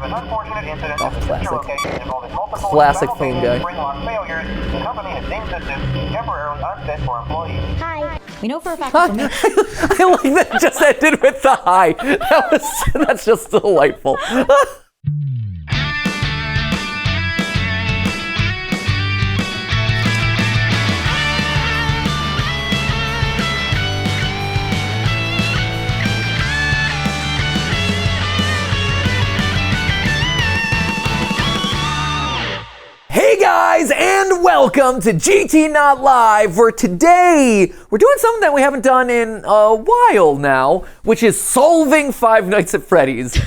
An unfortunate incident at the sister location involving multiple Classic phone guy. spring lock failures. The company has deemed the suit temporarily unfit for employees. Hi. We know for a fact Hi. from this. I like that it just ended with the hi. That's just delightful. Hey guys, and welcome to GTLive, where today we're doing something that we haven't done in a while now, which is solving Five Nights at Freddy's.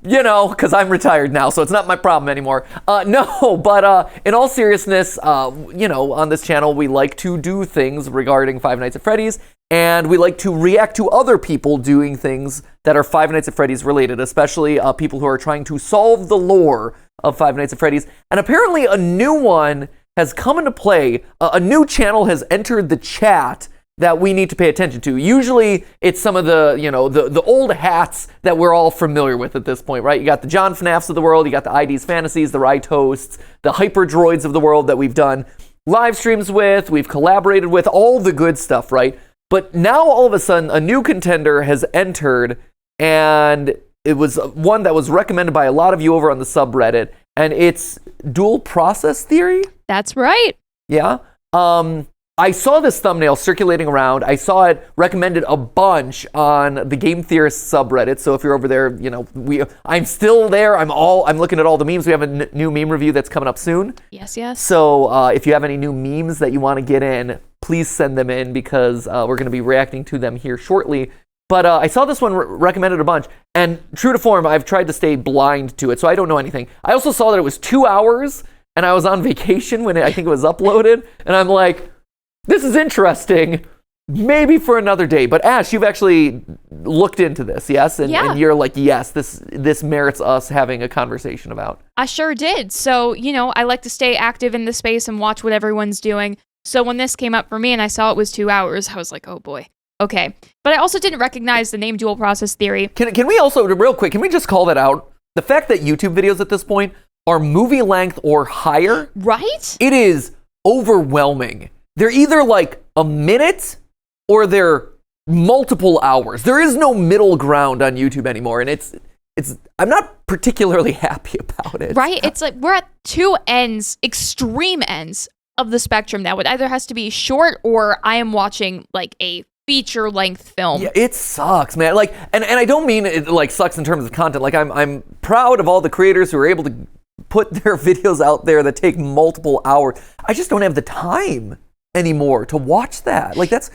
You know, because I'm retired now, so it's not my problem anymore. In all seriousness, on this channel, we like to do things regarding Five Nights at Freddy's, and we like to react to other people doing things that are Five Nights at Freddy's related, especially people who are trying to solve the lore of Five Nights at Freddy's. And apparently a new one has come into play. A new channel has entered the chat that we need to pay attention to. Usually it's some of the old hats that we're all familiar with at this point, right? You got the John Fnafs of the world, you got the ID's Fantasies, the Rye Toasts, the Hyper Droids of the world that we've done live streams with, we've collaborated with, all the good stuff, right? But now all of a sudden a new contender has entered, and it was one that was recommended by a lot of you over on the subreddit, and it's dual process theory. That's right. Yeah. I saw this thumbnail circulating around. I saw it recommended a bunch on the Game Theorist subreddit. So if you're over there, I'm still there. I'm looking at all the memes. We have a new meme review that's coming up soon. Yes. So if you have any new memes that you want to get in, please send them in, because we're going to be reacting to them here shortly. But I saw this one recommended a bunch, and true to form, I've tried to stay blind to it, so I don't know anything. I also saw that it was 2 hours, and I was on vacation when I think it was uploaded, and I'm like, this is interesting, maybe for another day. But Ash, you've actually looked into this, yes? And you're like, yes, this merits us having a conversation about. I sure did. So, I like to stay active in the space and watch what everyone's doing. So when this came up for me and I saw it was 2 hours, I was like, oh boy. Okay. But I also didn't recognize the name dual process theory. Can we also, real quick, can we just call that out? The fact that YouTube videos at this point are movie length or higher. Right? It is overwhelming. They're either like a minute or they're multiple hours. There is no middle ground on YouTube anymore. And I'm not particularly happy about it. Right? It's like we're at two ends, extreme ends of the spectrum now. It either has to be short or I am watching like a feature-length film. Yeah, it sucks, man. Like, and I don't mean it like sucks in terms of content. Like, I'm proud of all the creators who are able to put their videos out there that take multiple hours. I just don't have the time anymore to watch that. Like, that's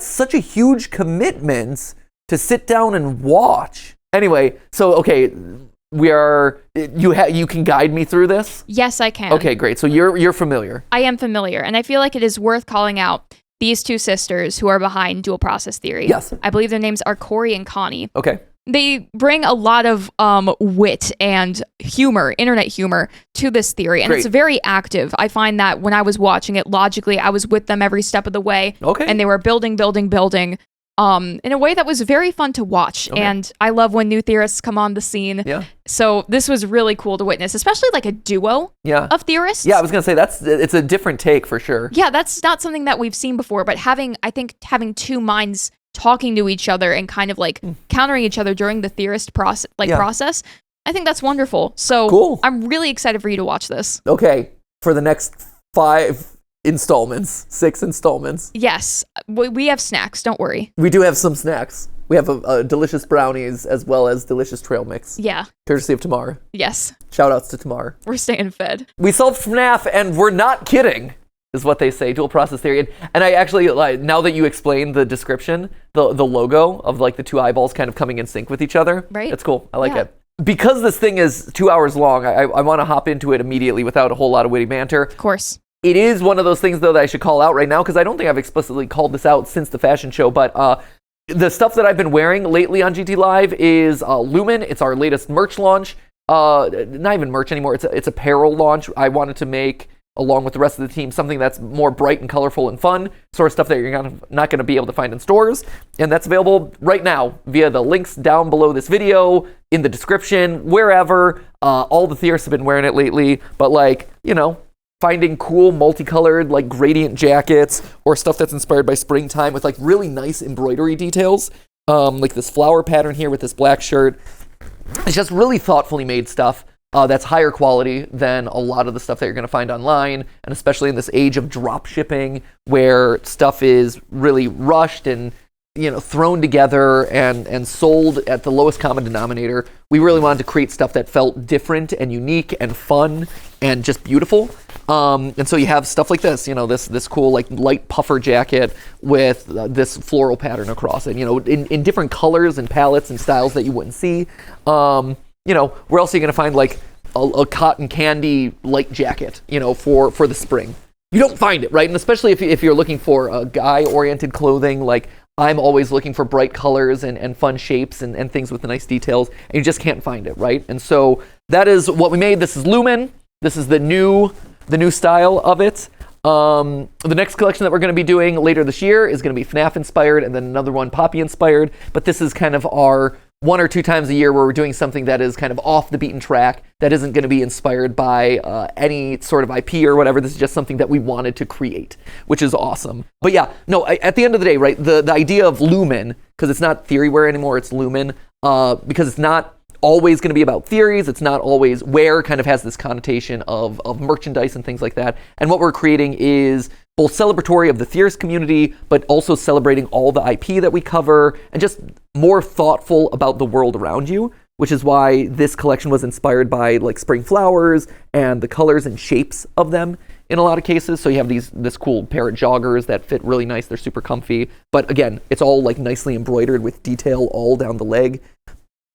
such a huge commitment to sit down and watch. Anyway, so okay, you can guide me through this? Yes, I can. Okay, great. So you're familiar. I am familiar, and I feel like it is worth calling out these two sisters who are behind dual process theory. Yes. I believe their names are Corey and Connie. Okay. They bring a lot of wit and humor, internet humor, to this theory, and Great. it's very active. I find that when I was watching it, logically, I was with them every step of the way. Okay. And they were building, in a way that was very fun to watch. Okay. And I love when new theorists come on the scene. Yeah. So this was really cool to witness, especially like a duo of theorists. Yeah, I was going to say it's a different take for sure. Yeah, that's not something that we've seen before, but having two minds talking to each other and kind of like countering each other during the theorist process, I think that's wonderful. So cool. I'm really excited for you to watch this. Okay, for the next 6 installments. Yes, we have snacks, don't worry. We do have some snacks. We have delicious brownies as well as delicious trail mix. Yeah. Courtesy of Tamar. Yes. Shout outs to Tamar. We're staying fed. We solved FNAF, and we're not kidding, is what they say, dual process theory. And I actually, like, now that you explained the description, the logo of like the two eyeballs kind of coming in sync with each other. Right. It's cool. I like it. Because this thing is 2 hours long, I want to hop into it immediately without a whole lot of witty banter. Of course. It is one of those things, though, that I should call out right now, because I don't think I've explicitly called this out since the fashion show, but the stuff that I've been wearing lately on GTLive is Lumen. It's our latest merch launch. Not even merch anymore. It's apparel launch. I wanted to make along with the rest of the team, something that's more bright and colorful and fun, sort of stuff that you're not going to be able to find in stores. And that's available right now via the links down below this video, in the description, wherever. All the theorists have been wearing it lately, but like, you know, finding cool multicolored like gradient jackets or stuff that's inspired by springtime with like really nice embroidery details, like this flower pattern here with this black shirt. It's just really thoughtfully made stuff. That's higher quality than a lot of the stuff that you're going to find online, and especially in this age of drop shipping where stuff is really rushed and, you know, thrown together and sold at the lowest common denominator. We really wanted to create stuff that felt different and unique and fun and just beautiful. And so you have stuff like this, you know, this cool like light puffer jacket with this floral pattern across it, you know, in different colors and palettes and styles that you wouldn't see. You know, where else are you going to find like a cotton candy light jacket, you know, for the spring? You don't find it, right? And especially if you're looking for guy-oriented clothing, like I'm always looking for bright colors and fun shapes and things with nice details, and you just can't find it, right? And so that is what we made. This is Lumen. This is the new style of it. The next collection that we're going to be doing later this year is going to be Fnaf inspired, and then another one Poppy inspired. But this is kind of our 1 or 2 times a year where we're doing something that is kind of off the beaten track, that isn't going to be inspired by any sort of IP or whatever. This is just something that we wanted to create, which is awesome. But yeah, no, at the end of the day, right, the idea of Lumen, because it's not theory wear anymore, it's Lumen, because it's not always going to be about theories. It's not always wear, kind of has this connotation of merchandise and things like that. And what we're creating is both celebratory of the theorist community, but also celebrating all the IP that we cover and just more thoughtful about the world around you, which is why this collection was inspired by like spring flowers and the colors and shapes of them in a lot of cases. So you have this cool pair of joggers that fit really nice. They're super comfy. But again, it's all like nicely embroidered with detail all down the leg.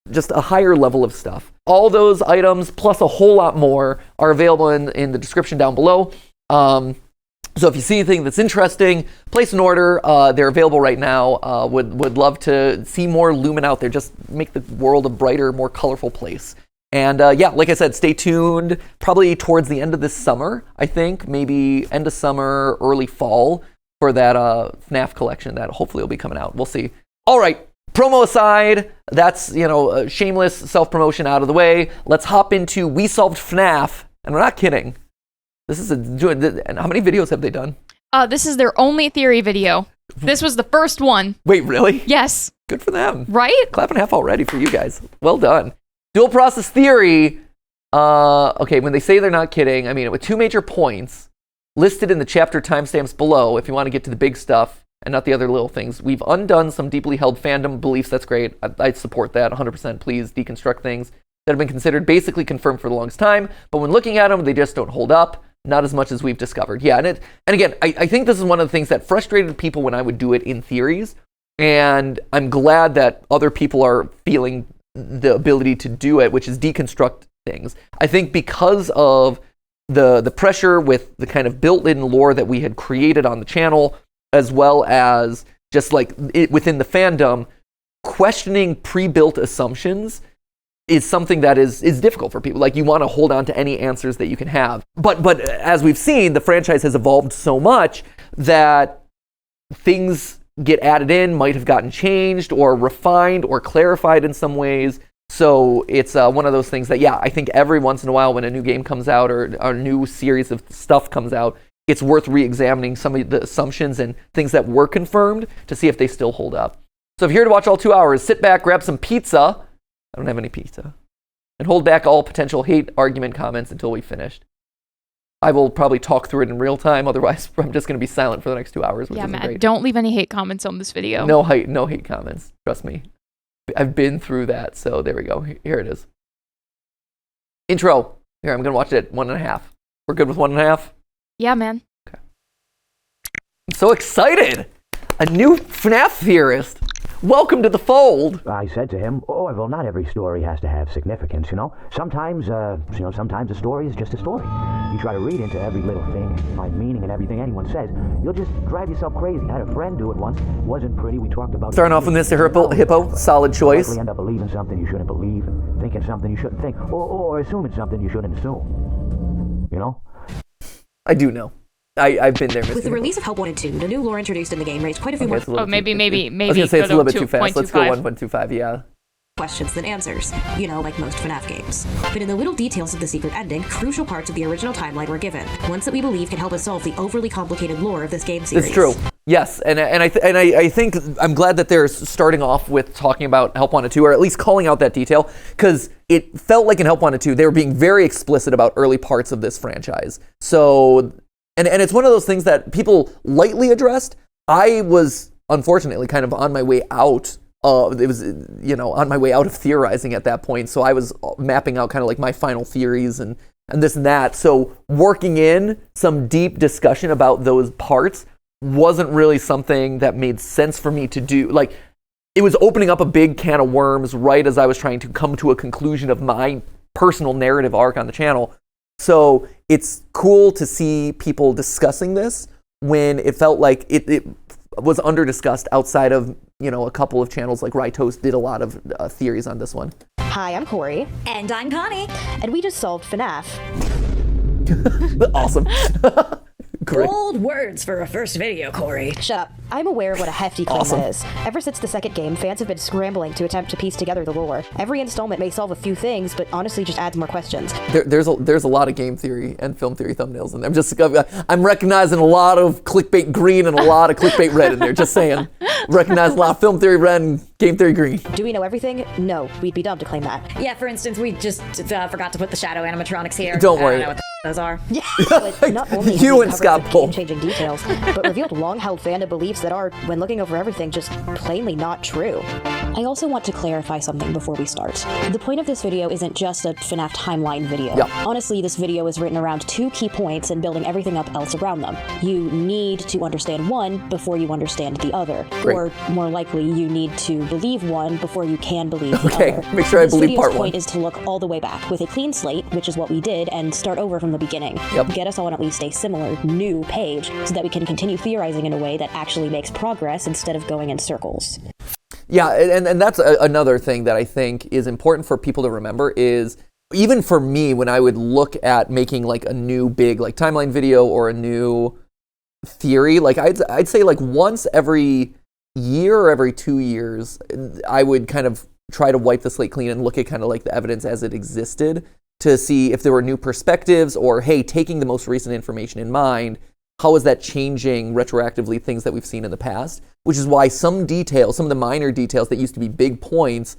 Just a higher level of stuff. All those items, plus a whole lot more, are available in the description down below. So if you see anything that's interesting, place an order. They're available right now. Would love to see more Lumen out there. Just make the world a brighter, more colorful place. And yeah, like I said, stay tuned. Probably towards the end of this summer, I think. Maybe end of summer, early fall for that FNAF collection that hopefully will be coming out. We'll see. All right. Promo aside, that's, you know, shameless self-promotion out of the way. Let's hop into We Solved FNAF. And we're not kidding. This is and how many videos have they done? This is their only theory video. This was the first one. Wait, really? Yes. Good for them. Right? Clap and a half already for you guys. Well done. Dual process theory. Okay, when they say they're not kidding, I mean it with 2 major points listed in the chapter timestamps below if you want to get to the big stuff and not the other little things. We've undone some deeply held fandom beliefs. That's great. I support that 100%. Please deconstruct things that have been considered basically confirmed for the longest time, but when looking at them, they just don't hold up. Not as much as we've discovered. Yeah, and again, I think this is one of the things that frustrated people when I would do it in theories, and I'm glad that other people are feeling the ability to do it, which is deconstruct things. I think because of the pressure with the kind of built-in lore that we had created on the channel, as well as just like within the fandom, questioning pre-built assumptions is something that is difficult for people. Like, you want to hold on to any answers that you can have. But as we've seen, the franchise has evolved so much that things get added in, might have gotten changed or refined or clarified in some ways. So it's one of those things that, yeah, I think every once in a while when a new game comes out or a new series of stuff comes out, it's worth re-examining some of the assumptions and things that were confirmed to see if they still hold up. So if you're here to watch all 2 hours, sit back, grab some pizza. I don't have any pizza. And hold back all potential hate argument comments until we've finished. I will probably talk through it in real time. Otherwise, I'm just going to be silent for the next 2 hours, which yeah, isn't Matt, great. Don't leave any hate comments on this video. No hate comments. Trust me. I've been through that. So there we go. Here it is. Intro. Here, I'm going to watch it at 1.5. We're good with 1.5? Yeah, man. Okay. I'm so excited. A new FNAF theorist. Welcome to the fold. I said to him, "Oh, well, not every story has to have significance, you know. Sometimes a story is just a story. You try to read into every little thing and find meaning in everything anyone says, you'll just drive yourself crazy. I had a friend do it once. Wasn't pretty. We talked about starting off with Mr. Hippo. Solid choice. You end up believing something you shouldn't believe, and thinking something you shouldn't think, or assuming something you shouldn't assume. You know." I do know. I've been there. With the release of Help Wanted 2, the new lore introduced in the game raised quite a few more Maybe. I was gonna say it's a little bit too fast. Let's go 1.25. Yeah. questions than answers, like most FNAF games. But in the little details of the secret ending, crucial parts of the original timeline were given, ones that we believe can help us solve the overly complicated lore of this game series. It's true. Yes, and I think I'm glad that they're starting off with talking about Help Wanted 2, or at least calling out that detail, because it felt like in Help Wanted 2 they were being very explicit about early parts of this franchise. So, and it's one of those things that people lightly addressed. I was unfortunately kind of on my way out. It was, on my way out of theorizing at that point. So I was mapping out kind of like my final theories and this and that. So working in some deep discussion about those parts wasn't really something that made sense for me to do. Like, it was opening up a big can of worms right as I was trying to come to a conclusion of my personal narrative arc on the channel. So it's cool to see people discussing this when it felt like it was under-discussed outside of, a couple of channels like Rytos did a lot of theories on this one. Hi, I'm Corey. And I'm Connie. And we just solved FNAF. Awesome. Great. Bold words for a first video, Corey. Shut up. I'm aware of what a hefty claim Awesome. that is. Ever since the second game, fans have been scrambling to attempt to piece together the lore. Every installment may solve a few things, but honestly just adds more questions. There's a lot of game theory and film theory thumbnails in there. I'm recognizing a lot of clickbait green and a lot of clickbait red in there. Just saying. Recognize a lot of film theory red and game theory green. Do we know everything? No, we'd be dumb to claim that. Yeah, for instance, we just forgot to put the shadow animatronics here. Don't worry. I don't know what those are. Yeah, but not only have You we and covered Scott the Bull. game-changing details, but revealed long-held fandom beliefs that are, when looking over everything, just plainly not true. I also want to clarify something before we start. The point of this video isn't just a FNAF timeline video. Yeah. Honestly, this video is written around two key points and building everything up else around them. You need to understand one before you understand the other. Great. Or more likely, you need to believe one before you can believe the Okay, other. make sure I This believe video's part one. point is to look all the way back with a clean slate, which is what we did, and start over from the beginning. Yep. Get us all on at least a similar, new page so that we can continue theorizing in a way that actually makes progress instead of going in circles. Yeah, and that's another thing that I think is important for people to remember is, even for me, when I would look at making like a new big like timeline video or a new theory, like I'd say like once every year or every 2 years, I would kind of try to wipe the slate clean and look at kind of like the evidence as it existed to see if there were new perspectives or, hey, taking the most recent information in mind, how is that changing retroactively things that we've seen in the past? Which is why some details, some of the minor details that used to be big points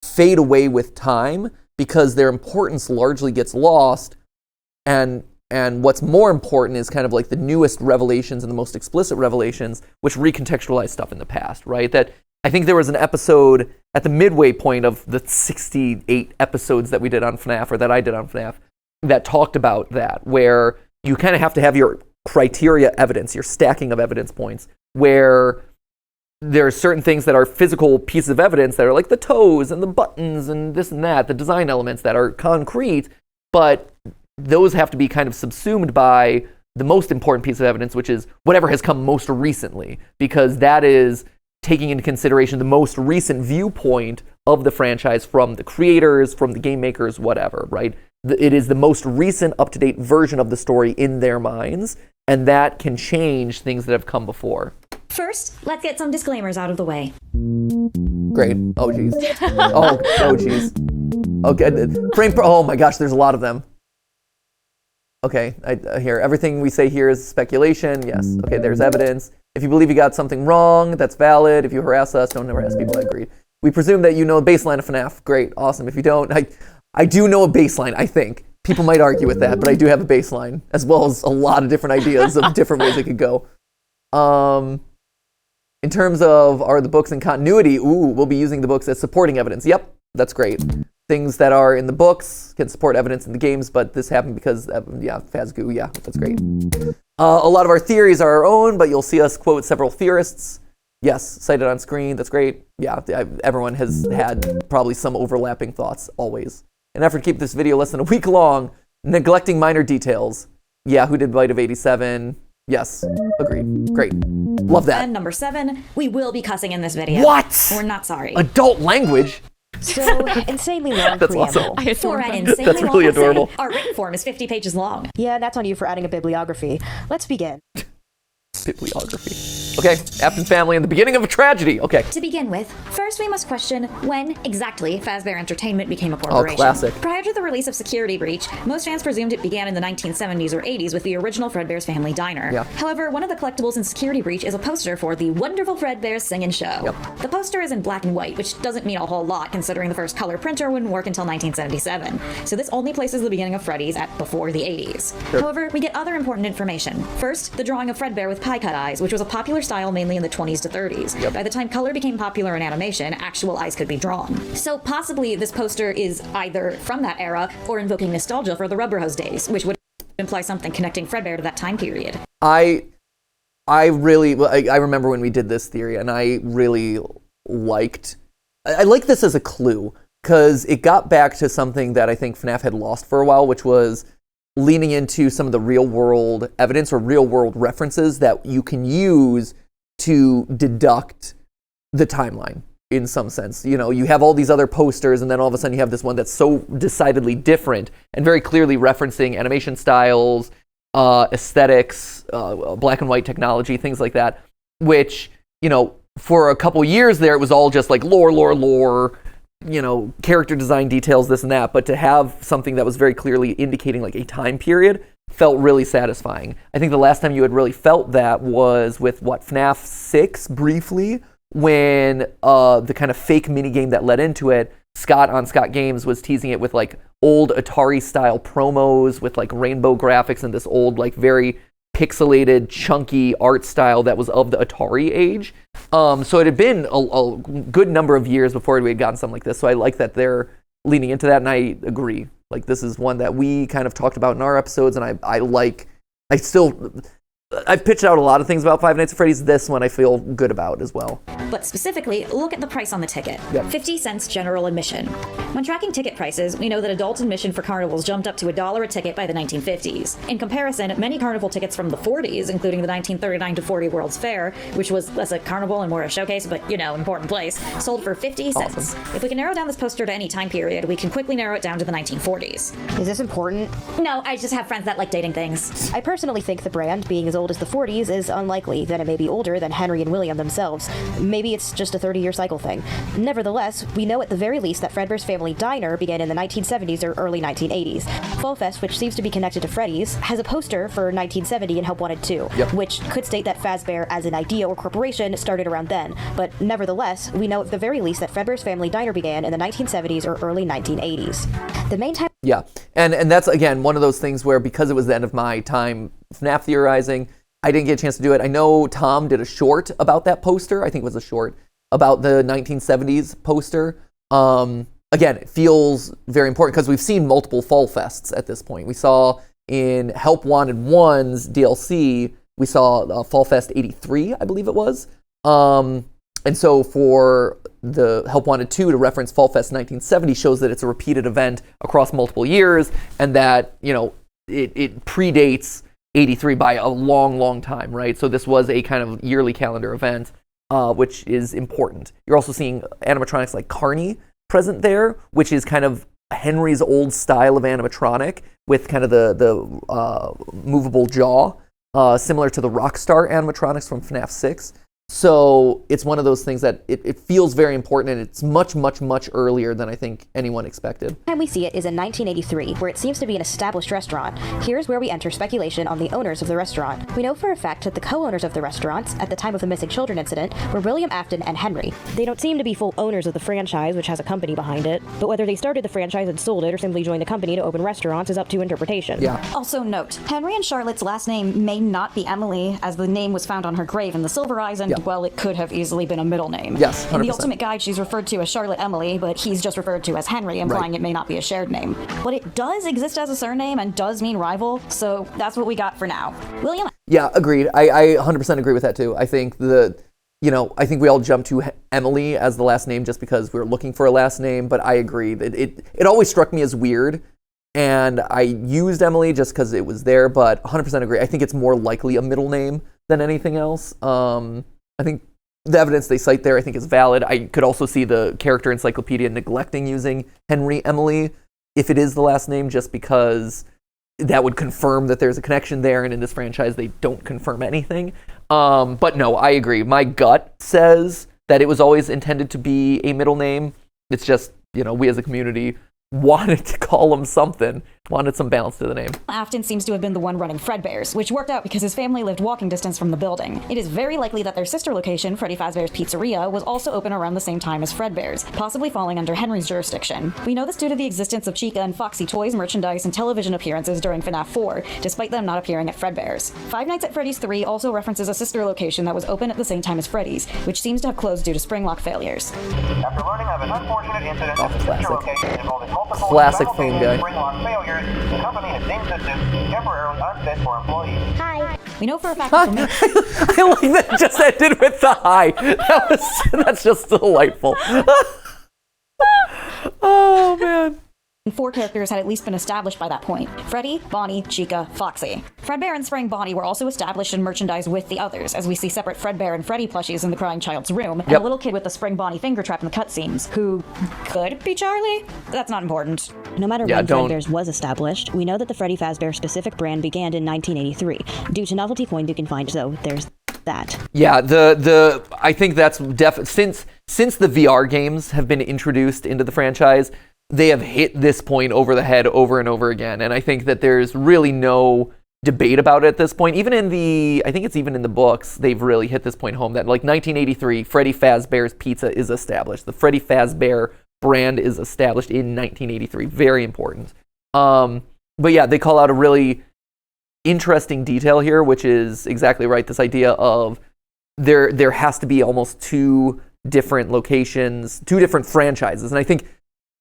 fade away with time because their importance largely gets lost. And what's more important is kind of like the newest revelations and the most explicit revelations, which recontextualize stuff in the past, right? That I think there was an episode at the midway point of the 68 episodes that we did on FNAF, or that I did on FNAF, that talked about that, where you kind of have to have your criteria evidence, your stacking of evidence points, where there are certain things that are physical pieces of evidence that are like the toes and the buttons and this and that, the design elements that are concrete, but those have to be kind of subsumed by the most important piece of evidence, which is whatever has come most recently, because that is taking into consideration the most recent viewpoint of the franchise from the creators, from the game makers, whatever, right? It is the most recent, up-to-date version of the story in their minds, and that can change things that have come before. First, let's get some disclaimers out of the way. Great. Oh, geez. Oh, geez. Okay. Oh, my gosh, there's a lot of them. Okay, I hear everything we say here is speculation. Yes. Okay, there's evidence. If you believe you got something wrong, that's valid. If you harass us, don't harass people. I agree. We presume that you know a baseline of FNAF. Great. Awesome. If you don't, I do know a baseline, I think. People might argue with that, but I do have a baseline, as well as a lot of different ideas of different ways it could go. In terms of, are the books in continuity? We'll be using the books as supporting evidence. Yep, that's great. Things that are in the books can support evidence in the games, but this happened because, Fazgoo, yeah, that's great. A lot of our theories are our own, but you'll see us quote several theorists. Yes, cited on screen, that's great. Yeah, everyone has had probably some overlapping thoughts, always. In an effort to keep this video less than a week long, neglecting minor details. Yeah, who did Bite of 87? Yes, agreed. Great. Love that. And number 7, we will be cussing in this video. What? We're not sorry. Adult language? So, insanely long That's preamble. awesome. For an insanely That's really long essay, adorable. our written form is 50 pages long. Yeah, that's on you for adding a bibliography. Let's begin. Bibliography. Okay, Afton's family in the beginning of a tragedy. Okay. To begin with, first we must question when exactly Fazbear Entertainment became a corporation. classic. Prior to the release of Security Breach, most fans presumed it began in the 1970s or 80s with the original Fredbear's Family Diner. Yeah. However, one of the collectibles in Security Breach is a poster for the wonderful Fredbear's Singin' Show. Yep. The poster is in black and white, which doesn't mean a whole lot considering the first color printer wouldn't work until 1977. So this only places the beginning of Freddy's at before the 80s. Sure. However, we get other important information. First, the drawing of Fredbear with pie-cut eyes, which was a popular style mainly in the 20s to 30s. Yep. By the time color became popular in animation, actual eyes could be drawn. So possibly this poster is either from that era or invoking nostalgia for the rubber hose days, which would imply something connecting Fredbear to that time period. I remember when we did this theory, and I really liked this as a clue, because it got back to something that I think FNAF had lost for a while, which was leaning into some of the real world evidence or real world references that you can use to deduct the timeline in some sense. You know, you have all these other posters, and then all of a sudden you have this one that's so decidedly different and very clearly referencing animation styles, aesthetics, black and white technology, things like that, which, you know, for a couple years there, it was all just like lore, you know, character design details, this and that, but to have something that was very clearly indicating like a time period felt really satisfying. I think the last time you had really felt that was with FNAF 6 briefly, when the kind of fake minigame that led into it, Scott on Scott Games was teasing it with like old Atari style promos with like rainbow graphics and this old like very pixelated chunky art style that was of the Atari age. So it had been a good number of years before we had gotten something like this. So I like that they're leaning into that, and I agree. Like, this is one that we kind of talked about in our episodes, and I've pitched out a lot of things about Five Nights at Freddy's. This one I feel good about as well. But specifically, look at the price on the ticket. Yep. 50 cents general admission. When tracking ticket prices, we know that adult admission for carnivals jumped up to $1 a ticket by the 1950s. In comparison, many carnival tickets from the 40s, including the 1939 to 40 World's Fair, which was less a carnival and more a showcase, but, you know, important place, sold for 50 cents. Awesome. If we can narrow down this poster to any time period, we can quickly narrow it down to the 1940s. Is this important? No, I just have friends that like dating things. I personally think the brand, being as old as the 40s, is unlikely that it may be older than Henry and William themselves. Maybe it's just a 30-year cycle thing. Nevertheless, we know at the very least that Fredbear's Family Diner began in the 1970s or early 1980s. Fall Fest, which seems to be connected to Freddys, has a poster for 1970 and Help Wanted 2, Yep. which could state that Fazbear as an idea or corporation started around then. But nevertheless, we know at the very least that Fredbear's Family Diner began in the 1970s or early 1980s. The main time... Yeah, and that's, again, one of those things where, because it was the end of my time FNAF theorizing, I didn't get a chance to do it. I know Tom did a short about that poster. I think it was a short about the 1970s poster. Again, it feels very important because we've seen multiple Fall Fests at this point. We saw in Help Wanted 1's DLC, we saw Fall Fest 83, I believe it was. And so for the Help Wanted 2 to reference Fall Fest 1970 shows that it's a repeated event across multiple years, and that, you know, it predates 83 by a long time, right? So this was a kind of yearly calendar event, which is important. You're also seeing animatronics like Carney present there, which is kind of Henry's old style of animatronic with kind of the movable jaw, similar to the Rockstar animatronics from FNAF 6. So it's one of those things that it feels very important, and it's much earlier than I think anyone expected. The time we see it is in 1983, where it seems to be an established restaurant. Here's where we enter speculation on the owners of the restaurant. We know for a fact that the co-owners of the restaurants, at the time of the missing children incident, were William Afton and Henry. They don't seem to be full owners of the franchise, which has a company behind it, but whether they started the franchise and sold it or simply joined the company to open restaurants is up to interpretation. Yeah. Also note, Henry and Charlotte's last name may not be Emily, as the name was found on her grave in the Silver Eyes, and, well, it could have easily been a middle name. Yes, 100%. In the Ultimate Guide, she's referred to as Charlotte Emily, but he's just referred to as Henry, implying it may not be a shared name. But it does exist as a surname and does mean rival, so that's what we got for now. William? Yeah, agreed. I 100% agree with that too. I think I think we all jump to Emily as the last name just because we were looking for a last name, but I agree that it always struck me as weird, and I used Emily just because it was there, but 100% agree. I think it's more likely a middle name than anything else. I think, the evidence they cite there, I think, is valid. I could also see the character encyclopedia neglecting using Henry Emily if it is the last name, just because that would confirm that there's a connection there, and in this franchise, they don't confirm anything. But no, I agree. My gut says that it was always intended to be a middle name. It's just, we as a community wanted to call him something, wanted some balance to the name. Afton seems to have been the one running Fredbear's, which worked out because his family lived walking distance from the building. It is very likely that their sister location, Freddy Fazbear's Pizzeria, was also open around the same time as Fredbear's, possibly falling under Henry's jurisdiction. We know this due to the existence of Chica and Foxy toys, merchandise, and television appearances during FNAF 4, despite them not appearing at Fredbear's. Five Nights at Freddy's 3 also references a sister location that was open at the same time as Freddy's, which seems to have closed due to springlock failures. After learning of an unfortunate incident at the sister location involving multiple Classic phone guy. springlock failures, the company has named the suit temporarily unfit for employees. Hi. We know for a fact that I like that it just ended with the hi. That's just delightful. Oh, man. 4 characters had at least been established by that point. Freddy, Bonnie, Chica, Foxy. Fredbear and Spring Bonnie were also established in merchandise with the others, as we see separate Fredbear and Freddy plushies in the crying child's room, and a little kid with the Spring Bonnie finger trap in the cutscenes, who could be Charlie? That's not important. No matter when Fredbear's was established, we know that the Freddy Fazbear specific brand began in 1983, due to novelty coins you can find, so there's that. Yeah, I think that's since the VR games have been introduced into the franchise, they have hit this point over the head over and over again. And I think that there's really no debate about it at this point. Even in the books, they've really hit this point home that, like, 1983, Freddy Fazbear's Pizza is established. The Freddy Fazbear brand is established in 1983. Very important. But yeah, they call out a really interesting detail here, which is exactly right. This idea of there has to be almost 2 different locations, 2 different franchises. And I think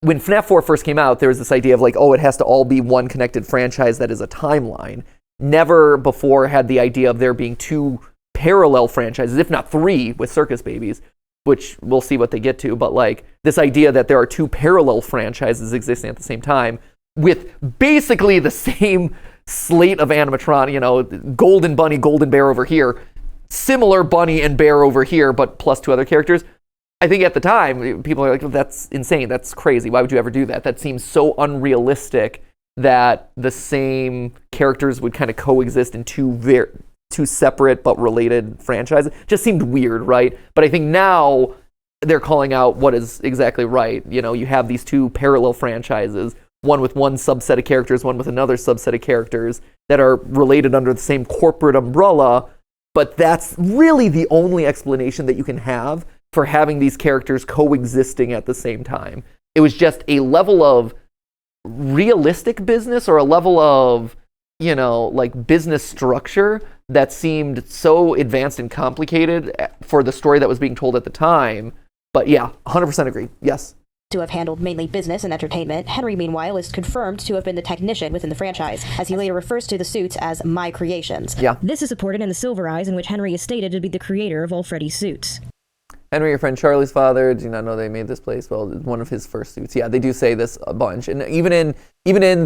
when FNAF 4 first came out, there was this idea of like, it has to all be one connected franchise that is a timeline. Never before had the idea of there being 2 parallel franchises, if not 3, with Circus Babies, which we'll see what they get to. But like this idea that there are 2 parallel franchises existing at the same time with basically the same slate of animatronic, Golden Bunny, Golden Bear over here, similar Bunny and Bear over here, but plus 2 other characters. I think at the time, people are like, that's insane, that's crazy, why would you ever do that? That seems so unrealistic that the same characters would kind of coexist in 2 separate but related franchises. Just seemed weird, right? But I think now they're calling out what is exactly right. You have these 2 parallel franchises, one with one subset of characters, one with another subset of characters that are related under the same corporate umbrella, but that's really the only explanation that you can have for having these characters coexisting at the same time. It was just a level of realistic business, or a level of, like business structure that seemed so advanced and complicated for the story that was being told at the time. But yeah, 100% agree. Yes. To have handled mainly business and entertainment, Henry, meanwhile, is confirmed to have been the technician within the franchise, as he later refers to the suits as my creations. Yeah. This is supported in the Silver Eyes, in which Henry is stated to be the creator of all Freddy's suits. Henry, your friend Charlie's father, do you not know they made this place? Well, one of his first suits. Yeah, they do say this a bunch. And even in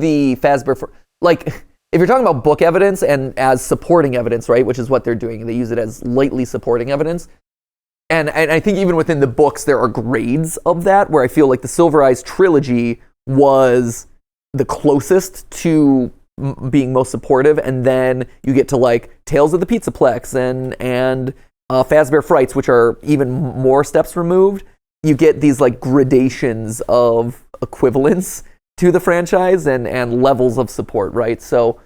the Fazbear, like, if you're talking about book evidence and as supporting evidence, right, which is what they're doing, they use it as lightly supporting evidence. And I think even within the books, there are grades of that, where I feel like the Silver Eyes trilogy was the closest to being most supportive. And then you get to, like, Tales of the Pizzaplex and Fazbear Frights, which are even more steps removed. You get these like gradations of equivalence to the franchise and levels of support, right? So,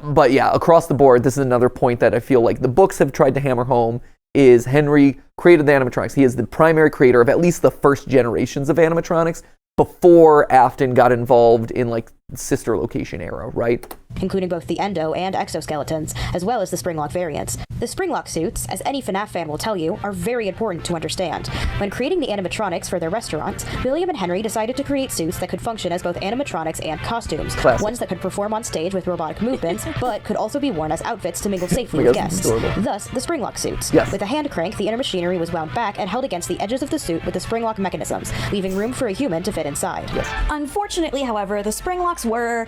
but yeah, across the board, this is another point that I feel like the books have tried to hammer home, is Henry created the animatronics. He is the primary creator of at least the first generations of animatronics before Afton got involved in like sister location era, right? Including both the endo and exoskeletons, as well as the Springlock variants. The Springlock suits, as any FNAF fan will tell you, are very important to understand. When creating the animatronics for their restaurants, William and Henry decided to create suits that could function as both animatronics and costumes. Classic. Ones that could perform on stage with robotic movements, but could also be worn as outfits to mingle safely with guests. Thus, the Springlock suits. Yes. With a hand crank, the inner machinery was wound back and held against the edges of the suit with the Springlock mechanisms, leaving room for a human to fit inside. Yes. Unfortunately, however, the Springlocks were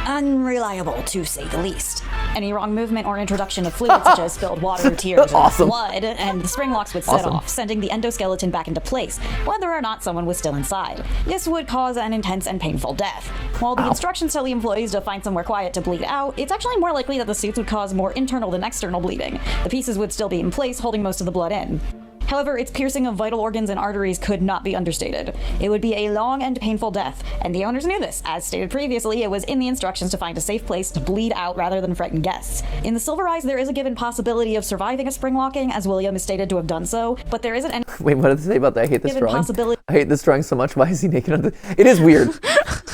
unreliable, to say the least. Any wrong movement or introduction of fluids such as spilled water, tears, or Awesome. blood, and the spring locks would set off, sending the endoskeleton back into place, whether or not someone was still inside. This would cause an intense and painful death. While the instructions tell the employees to find somewhere quiet to bleed out, it's actually more likely that the suits would cause more internal than external bleeding. The pieces would still be in place, holding most of the blood in. However, its piercing of vital organs and arteries could not be understated. It would be a long and painful death, and the owners knew this. As stated previously, it was in the instructions to find a safe place to bleed out rather than frighten guests. In the Silver Eyes, there is a given possibility of surviving a spring locking, as William is stated to have done so, but there isn't any Wait, what did they say about that? I hate this given drawing. possibility. I hate this drawing so much. Why is he naked on the... It is weird.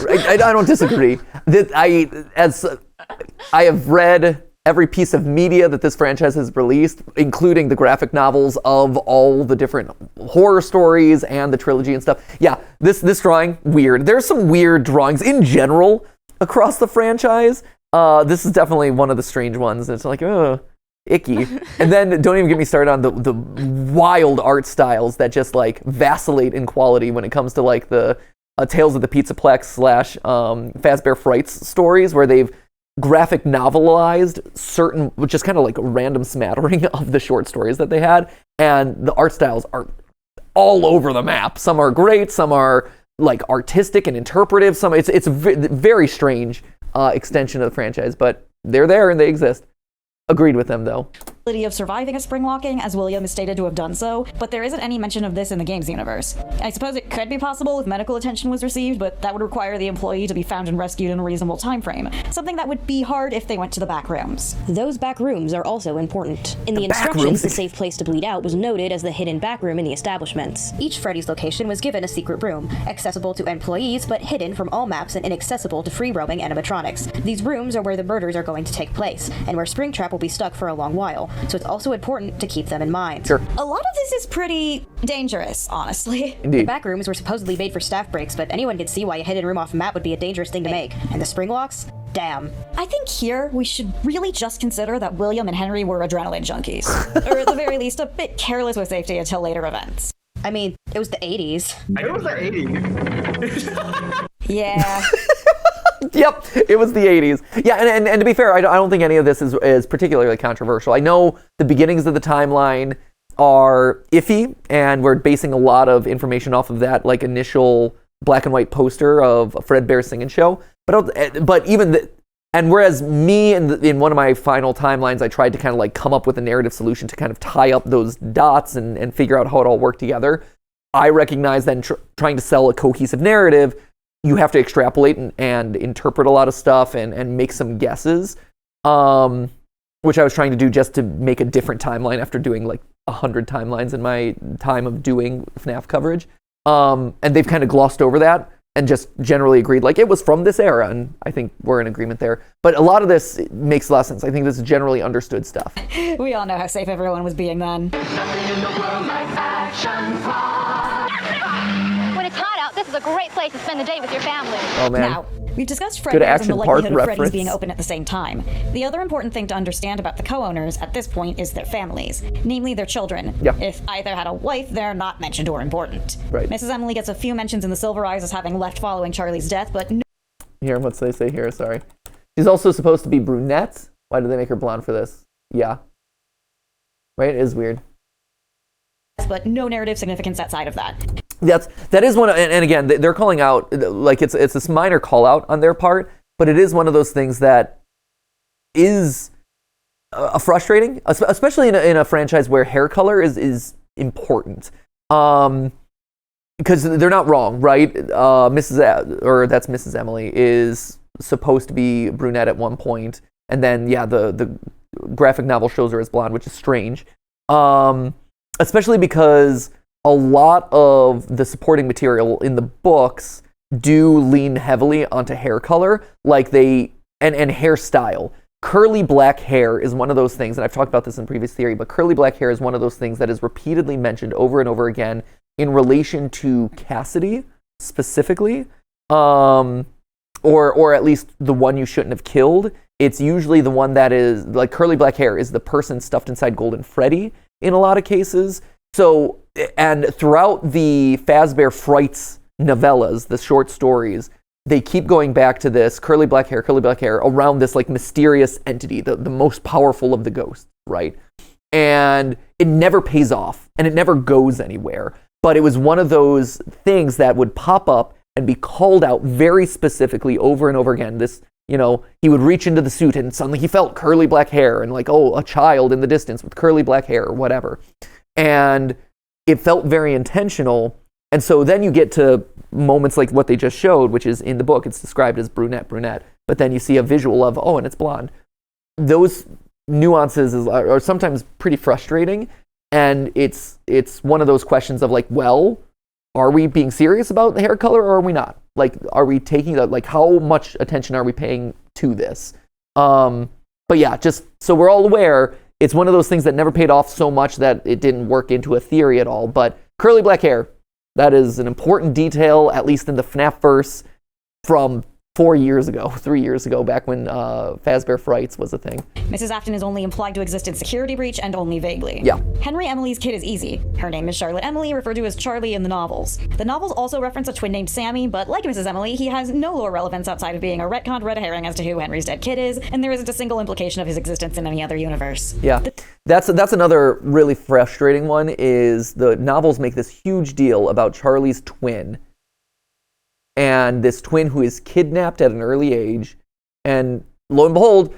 I don't disagree. I have read every piece of media that this franchise has released, including the graphic novels of all the different horror stories and the trilogy and stuff. Yeah, this drawing, weird. There's some weird drawings in general across the franchise. This is definitely one of the strange ones. It's like, icky. And then don't even get me started on the wild art styles that just like vacillate in quality when it comes to like the Tales of the Pizzaplex / Fazbear Frights stories, where they've graphic novelized certain, which is kind of like a random smattering of the short stories that they had, and the art styles are all over the map. Some are great, some are like artistic and interpretive, some it's a very strange extension of the franchise, but they're there and they exist. Agreed with them though. Of surviving a spring locking, as William is stated to have done so, but there isn't any mention of this in the game's universe. I suppose it could be possible if medical attention was received, but that would require the employee to be found and rescued in a reasonable time frame, something that would be hard if they went to the back rooms. Those back rooms are also important. In the back instructions, rooms? the safe place to bleed out was noted as the hidden back room in the establishments. Each Freddy's location was given a secret room, accessible to employees but hidden from all maps and inaccessible to free-roaming animatronics. These rooms are where the murders are going to take place, and where Springtrap will be stuck for a long while, so it's also important to keep them in mind. Sure. A lot of this is pretty dangerous, honestly. Indeed. The back rooms were supposedly made for staff breaks, but anyone could see why a hidden room off map would be a dangerous thing to make. And the spring locks? Damn. I think here we should really just consider that William and Henry were adrenaline junkies, or at the very least a bit careless with safety until later events. I mean, it was the 80s. It was the 80s. Yeah. Yep, it was the 80s. Yeah, and to be fair, I don't think any of this is particularly controversial. I know the beginnings of the timeline are iffy, and we're basing a lot of information off of that like initial black and white poster of Fredbear's Singing Show. But even and whereas me in one of my final timelines, I tried to kind of like come up with a narrative solution to kind of tie up those dots and figure out how it all worked together. I recognize then trying to sell a cohesive narrative, you have to extrapolate and interpret a lot of stuff and make some guesses, which I was trying to do just to make a different timeline after doing like 100 timelines in my time of doing FNAF coverage. And they've kind of glossed over that and just generally agreed like it was from this era, and I think we're in agreement there. But a lot of this makes a lot of sense. I think this is generally understood stuff. We all know how safe everyone was being then. When it's hot out, this is a great place to spend the day with your family. Oh man. Now, we've discussed Good Freddy's and Action the Park likelihood of Freddy's reference. being open at the same time. The other important thing to understand about the co-owners at this point is their families, namely their children. Yeah. If either had a wife, they're not mentioned or important. Right. Mrs. Emily gets a few mentions in the Silver Eyes as having left following Charlie's death, but no Here, what's they say here? Sorry. She's also supposed to be brunette. Why did they make her blonde for this? Yeah. Right? It is weird. narrative significance outside of that. That is one, and again, they're calling out, like it's this minor call out on their part, but it is one of those things that is frustrating, especially in a franchise where hair color is important. Because they're not wrong, right? That's Mrs. Emily is supposed to be brunette at one point, and then the graphic novel shows her as blonde, which is strange. Especially because a lot of the supporting material in the books do lean heavily onto hair color, like and hairstyle. Curly black hair is one of those things, and I've talked about this in previous theory, but curly black hair is one of those things that is repeatedly mentioned over and over again in relation to Cassidy specifically, or at least the one you shouldn't have killed. It's usually the one that is, like, curly black hair is the person stuffed inside Golden Freddy in a lot of cases. So, and throughout the Fazbear Frights novellas, the short stories, they keep going back to this curly black hair around this like mysterious entity, the most powerful of the ghosts, right? And it never pays off and it never goes anywhere. But it was one of those things that would pop up and be called out very specifically over and over again. This, he would reach into the suit and suddenly he felt curly black hair and like, oh, a child in the distance with curly black hair or whatever. And it felt very intentional. And so then you get to moments like what they just showed, which is in the book, it's described as brunette, but then you see a visual of, oh, and it's blonde. Those nuances are sometimes pretty frustrating. And it's one of those questions of like, well, are we being serious about the hair color or are we not? Like, are we taking that, like, how much attention are we paying to this? But yeah, just so we're all aware, it's one of those things that never paid off so much that it didn't work into a theory at all. But curly black hair, that is an important detail, at least in the FNAF verse from 3 years ago, back when Fazbear Frights was a thing. Mrs. Afton is only implied to exist in Security Breach and only vaguely. Yeah. Henry Emily's kid is easy. Her name is Charlotte Emily, referred to as Charlie in the novels. The novels also reference a twin named Sammy, but like Mrs. Emily, he has no lore relevance outside of being a retconned red herring as to who Henry's dead kid is, and there isn't a single implication of his existence in any other universe. Yeah, that's another really frustrating one, is the novels make this huge deal about Charlie's twin, and this twin who is kidnapped at an early age, and lo and behold,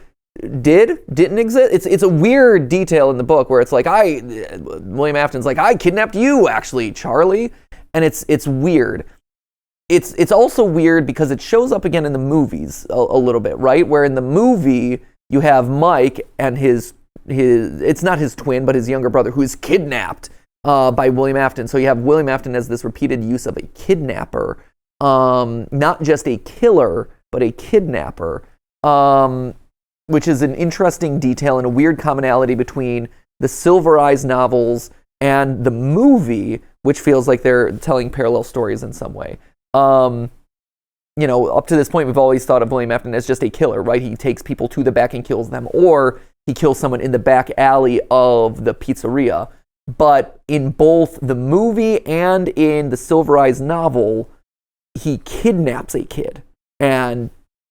didn't exist. It's a weird detail in the book where it's like, William Afton's like, I kidnapped you actually, Charlie, and it's weird. It's also weird because it shows up again in the movies a little bit, right? Where in the movie you have Mike and his it's not his twin but his younger brother who is kidnapped by William Afton. So you have William Afton as this repeated use of a kidnapper. Not just a killer, but a kidnapper, which is an interesting detail and a weird commonality between the Silver Eyes novels and the movie, which feels like they're telling parallel stories in some way. Up to this point, we've always thought of William Afton as just a killer, right? He takes people to the back and kills them, or he kills someone in the back alley of the pizzeria. But in both the movie and in the Silver Eyes novel, he kidnaps a kid and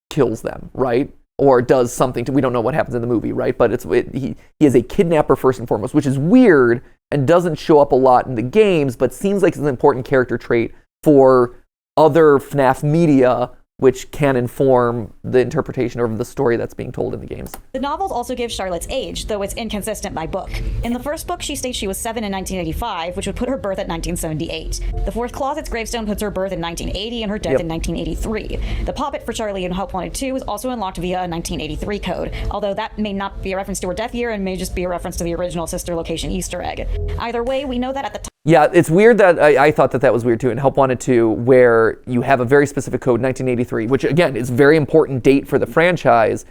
kills them, right? Or does something we don't know what happens in the movie, right? But he is a kidnapper first and foremost, which is weird and doesn't show up a lot in the games, but seems like it's an important character trait for other FNAF media, which can inform the interpretation of the story that's being told in the games. The novels also give Charlotte's age, though it's inconsistent by book. In the first book, she states she was 7 in 1985, which would put her birth at 1978. The fourth closet's gravestone puts her birth in 1980 and her death in 1983. The poppet for Charlie in Help Wanted 2 is also unlocked via a 1983 code, although that may not be a reference to her death year and may just be a reference to the original sister location Easter egg. Either way, we know that at the time. Yeah, it's weird that I thought that was weird too in Help Wanted 2, where you have a very specific code, 1983, which again is a very important date for the franchise,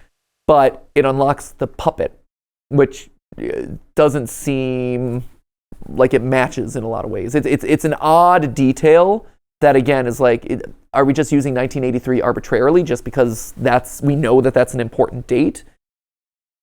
but it unlocks the puppet, which doesn't seem like it matches in a lot of ways. It's an odd detail that again is like, are we just using 1983 arbitrarily just because we know that that's an important date?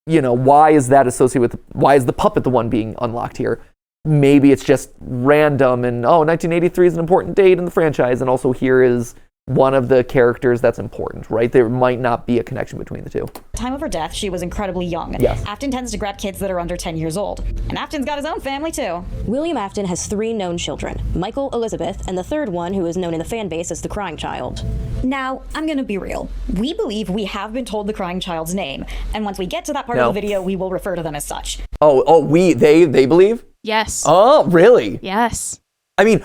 Why is that associated with, why is the puppet the one being unlocked here? Maybe it's just random and, 1983 is an important date in the franchise, and also here is one of the characters that's important, right? There might not be a connection between the two. Time of her death, she was incredibly young. Yes. Afton tends to grab kids that are under 10 years old. And Afton's got his own family too. William Afton has 3 known children, Michael, Elizabeth, and the third one who is known in the fan base as the Crying Child. Now, I'm gonna be real. We believe we have been told the Crying Child's name, and once we get to that part of the video, we will refer to them as such. They believe? Yes. Oh, really? Yes. I mean,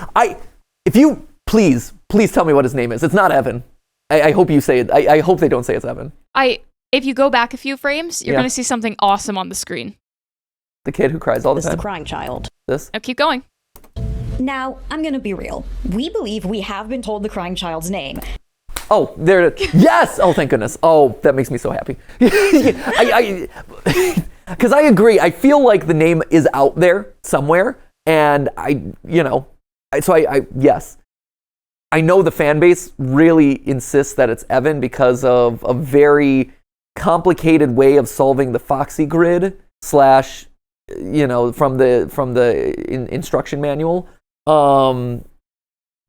if you please tell me what his name is. It's not Evan. I hope you say it. I hope they don't say it's Evan. If you go back a few frames, you're going to see something awesome on the screen. The kid who cries all the time. This is the Crying Child. This? Now keep going. Now, I'm gonna be real. We believe we have been told the Crying Child's name. Oh, there it is. Yes! Oh, thank goodness. Oh, that makes me so happy. Because I agree. I feel like the name is out there somewhere. And yes. I know the fan base really insists that it's Evan because of a very complicated way of solving the Foxy grid / from the instruction manual.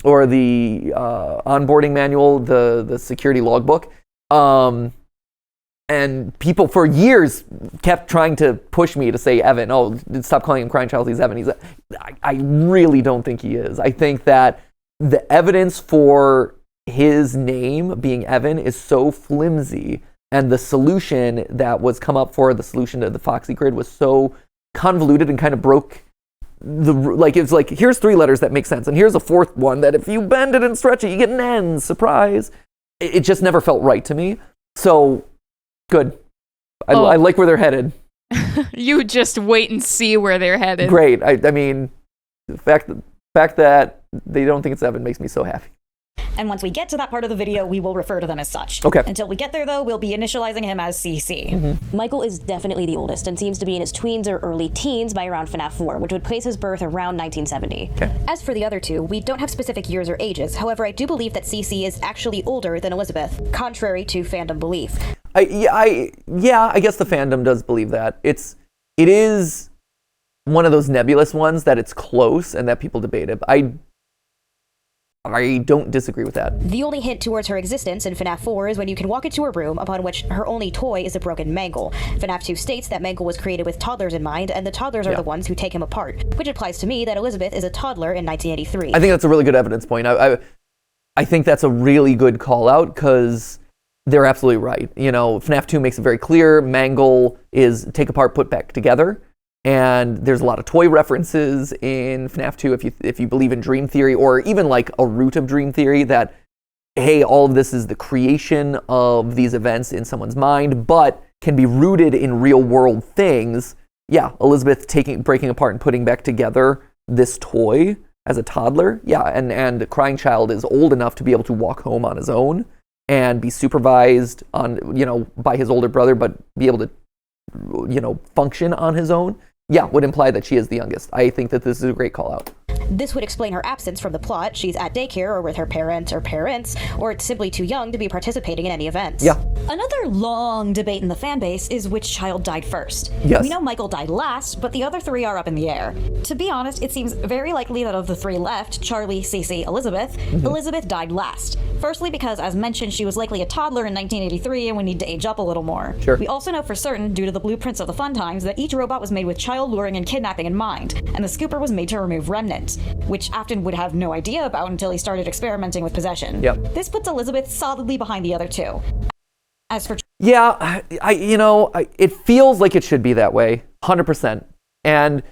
or the onboarding manual, the security logbook. And people for years kept trying to push me to say Evan. Oh, stop calling him Crying Child. He's Evan. I really don't think he is. I think that the evidence for his name being Evan is so flimsy, and the solution that was come up for the solution to the Foxy grid was so convoluted and kind of broke it's like, here's 3 letters that make sense, and here's a 4th one that if you bend it and stretch it, you get an N. Surprise. It just never felt right to me. So, good. I like where they're headed. You just wait and see where they're headed. Great. I mean, the fact that they don't think it's Evan makes me so happy. And once we get to that part of the video, we will refer to them as such. Okay. Until we get there, though, we'll be initializing him as CC. Michael is definitely the oldest and seems to be in his tweens or early teens by around Fnaf 4, which would place his birth around 1970. Okay. As for the other 2, we don't have specific years or ages. However, I do believe that CC is actually older than Elizabeth, contrary to fandom belief. I guess the fandom does believe that. It is one of those nebulous ones that it's close and that people debate it. I don't disagree with that. The only hint towards her existence in FNAF 4 is when you can walk into her room, upon which her only toy is a broken Mangle. FNAF 2 states that Mangle was created with toddlers in mind, and the toddlers are the ones who take him apart, which implies to me that Elizabeth is a toddler in 1983. I think that's a really good evidence point. I think that's a really good call out, because they're absolutely right. You know, FNAF 2 makes it very clear Mangle is take apart, put back together. And there's a lot of toy references in FNAF 2 if you believe in dream theory, or even like a root of dream theory, that, hey, all of this is the creation of these events in someone's mind, but can be rooted in real world things. Yeah, Elizabeth breaking apart and putting back together this toy as a toddler. Yeah, and Crying Child is old enough to be able to walk home on his own and be supervised by his older brother, but be able to, function on his own. Yeah, would imply that she is the youngest. I think that this is a great call out. This would explain her absence from the plot. She's at daycare or with her parent or parents, or it's simply too young to be participating in any events. Yeah. Another long debate in the fanbase is which child died first. Yes. We know Michael died last, but the other 3 are up in the air. To be honest, it seems very likely that of the 3 left, Charlie, Cece, Elizabeth, Elizabeth died last. Firstly, because as mentioned, she was likely a toddler in 1983 and would need to age up a little more. Sure. We also know for certain, due to the blueprints of the Fun Times, that each robot was made with child luring and kidnapping in mind, and the scooper was made to remove remnants, which Afton would have no idea about until he started experimenting with possession. Yep. This puts Elizabeth solidly behind the other 2. As for it feels like it should be that way, 100%. And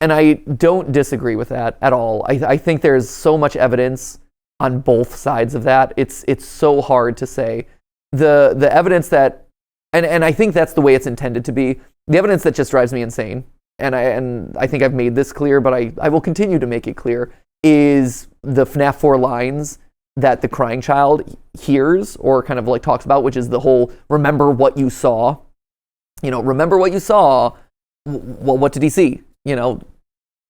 I don't disagree with that at all. I think there's so much evidence on both sides of that. It's so hard to say. The evidence that, and I think that's the way it's intended to be. The evidence that just drives me insane, and I think I've made this clear, but I will continue to make it clear, is the FNAF 4 lines that the Crying Child hears or kind of like talks about, which is the whole remember what you saw. Remember what you saw. Well, what did he see?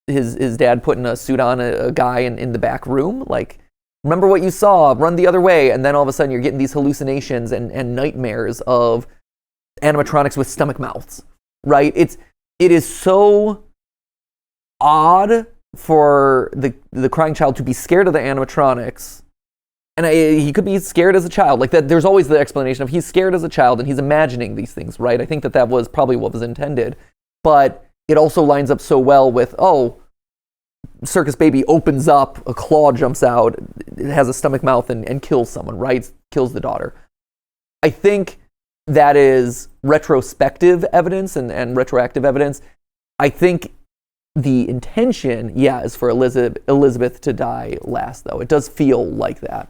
His dad putting a suit on a guy in the back room. Like, remember what you saw, run the other way. And then all of a sudden you're getting these hallucinations and nightmares of animatronics with stomach mouths, right? It is so odd for the Crying Child to be scared of the animatronics. And he could be scared as a child. Like that, there's always the explanation of he's scared as a child and he's imagining these things, right? I think that was probably what was intended. But it also lines up so well with, Circus Baby opens up, a claw jumps out, it has a stomach mouth and kills someone, right? Kills the daughter. I think that is retrospective evidence and retroactive evidence. I think the intention, is for Elizabeth to die last, though. It does feel like that.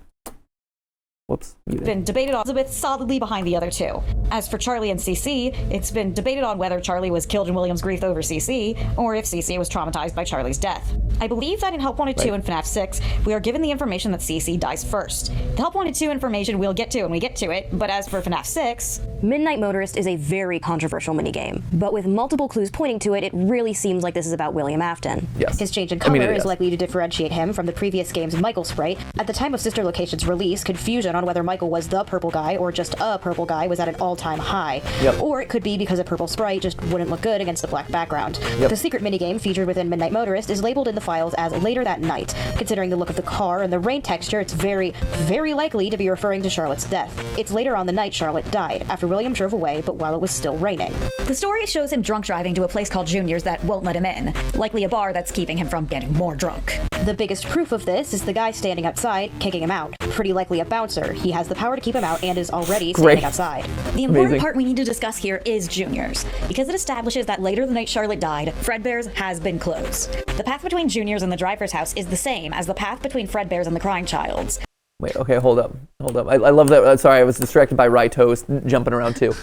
Whoops. Been debated on Elizabeth solidly behind the other 2. As for Charlie and CC, it's been debated on whether Charlie was killed in William's grief over CC, or if CC was traumatized by Charlie's death. I believe that in Help Wanted 2 and FNAF 6, we are given the information that CC dies first. The Help Wanted 2 information we'll get to when we get to it, but as for FNAF 6... Midnight Motorist is a very controversial minigame, but with multiple clues pointing to it, it really seems like this is about William Afton. Yes. His change in color is likely to differentiate him from the previous game's Michael sprite. At the time of Sister Location's release, confusion on whether Michael was the purple guy or just a purple guy was at an all-time high. Yep. Or it could be because a purple sprite just wouldn't look good against the black background. Yep. The secret minigame featured within Midnight Motorist is labeled in the files as Later That Night. Considering the look of the car and the rain texture, it's very, very likely to be referring to Charlotte's death. It's later on the night Charlotte died, after William drove away, but while it was still raining. The story shows him drunk driving to a place called Junior's that won't let him in, likely a bar that's keeping him from getting more drunk. The biggest proof of this is the guy standing outside, kicking him out. Pretty likely a bouncer. He has the power to keep him out and is already standing outside. The important Amazing. part we need to discuss here is Junior's, because it establishes that later the night Charlotte died, Fredbear's has been closed. The path between Junior's and the driver's house is the same as the path between Fredbear's and the crying child's. Wait, okay, hold up. I love that. Sorry, I was distracted by Rye Toast jumping around too.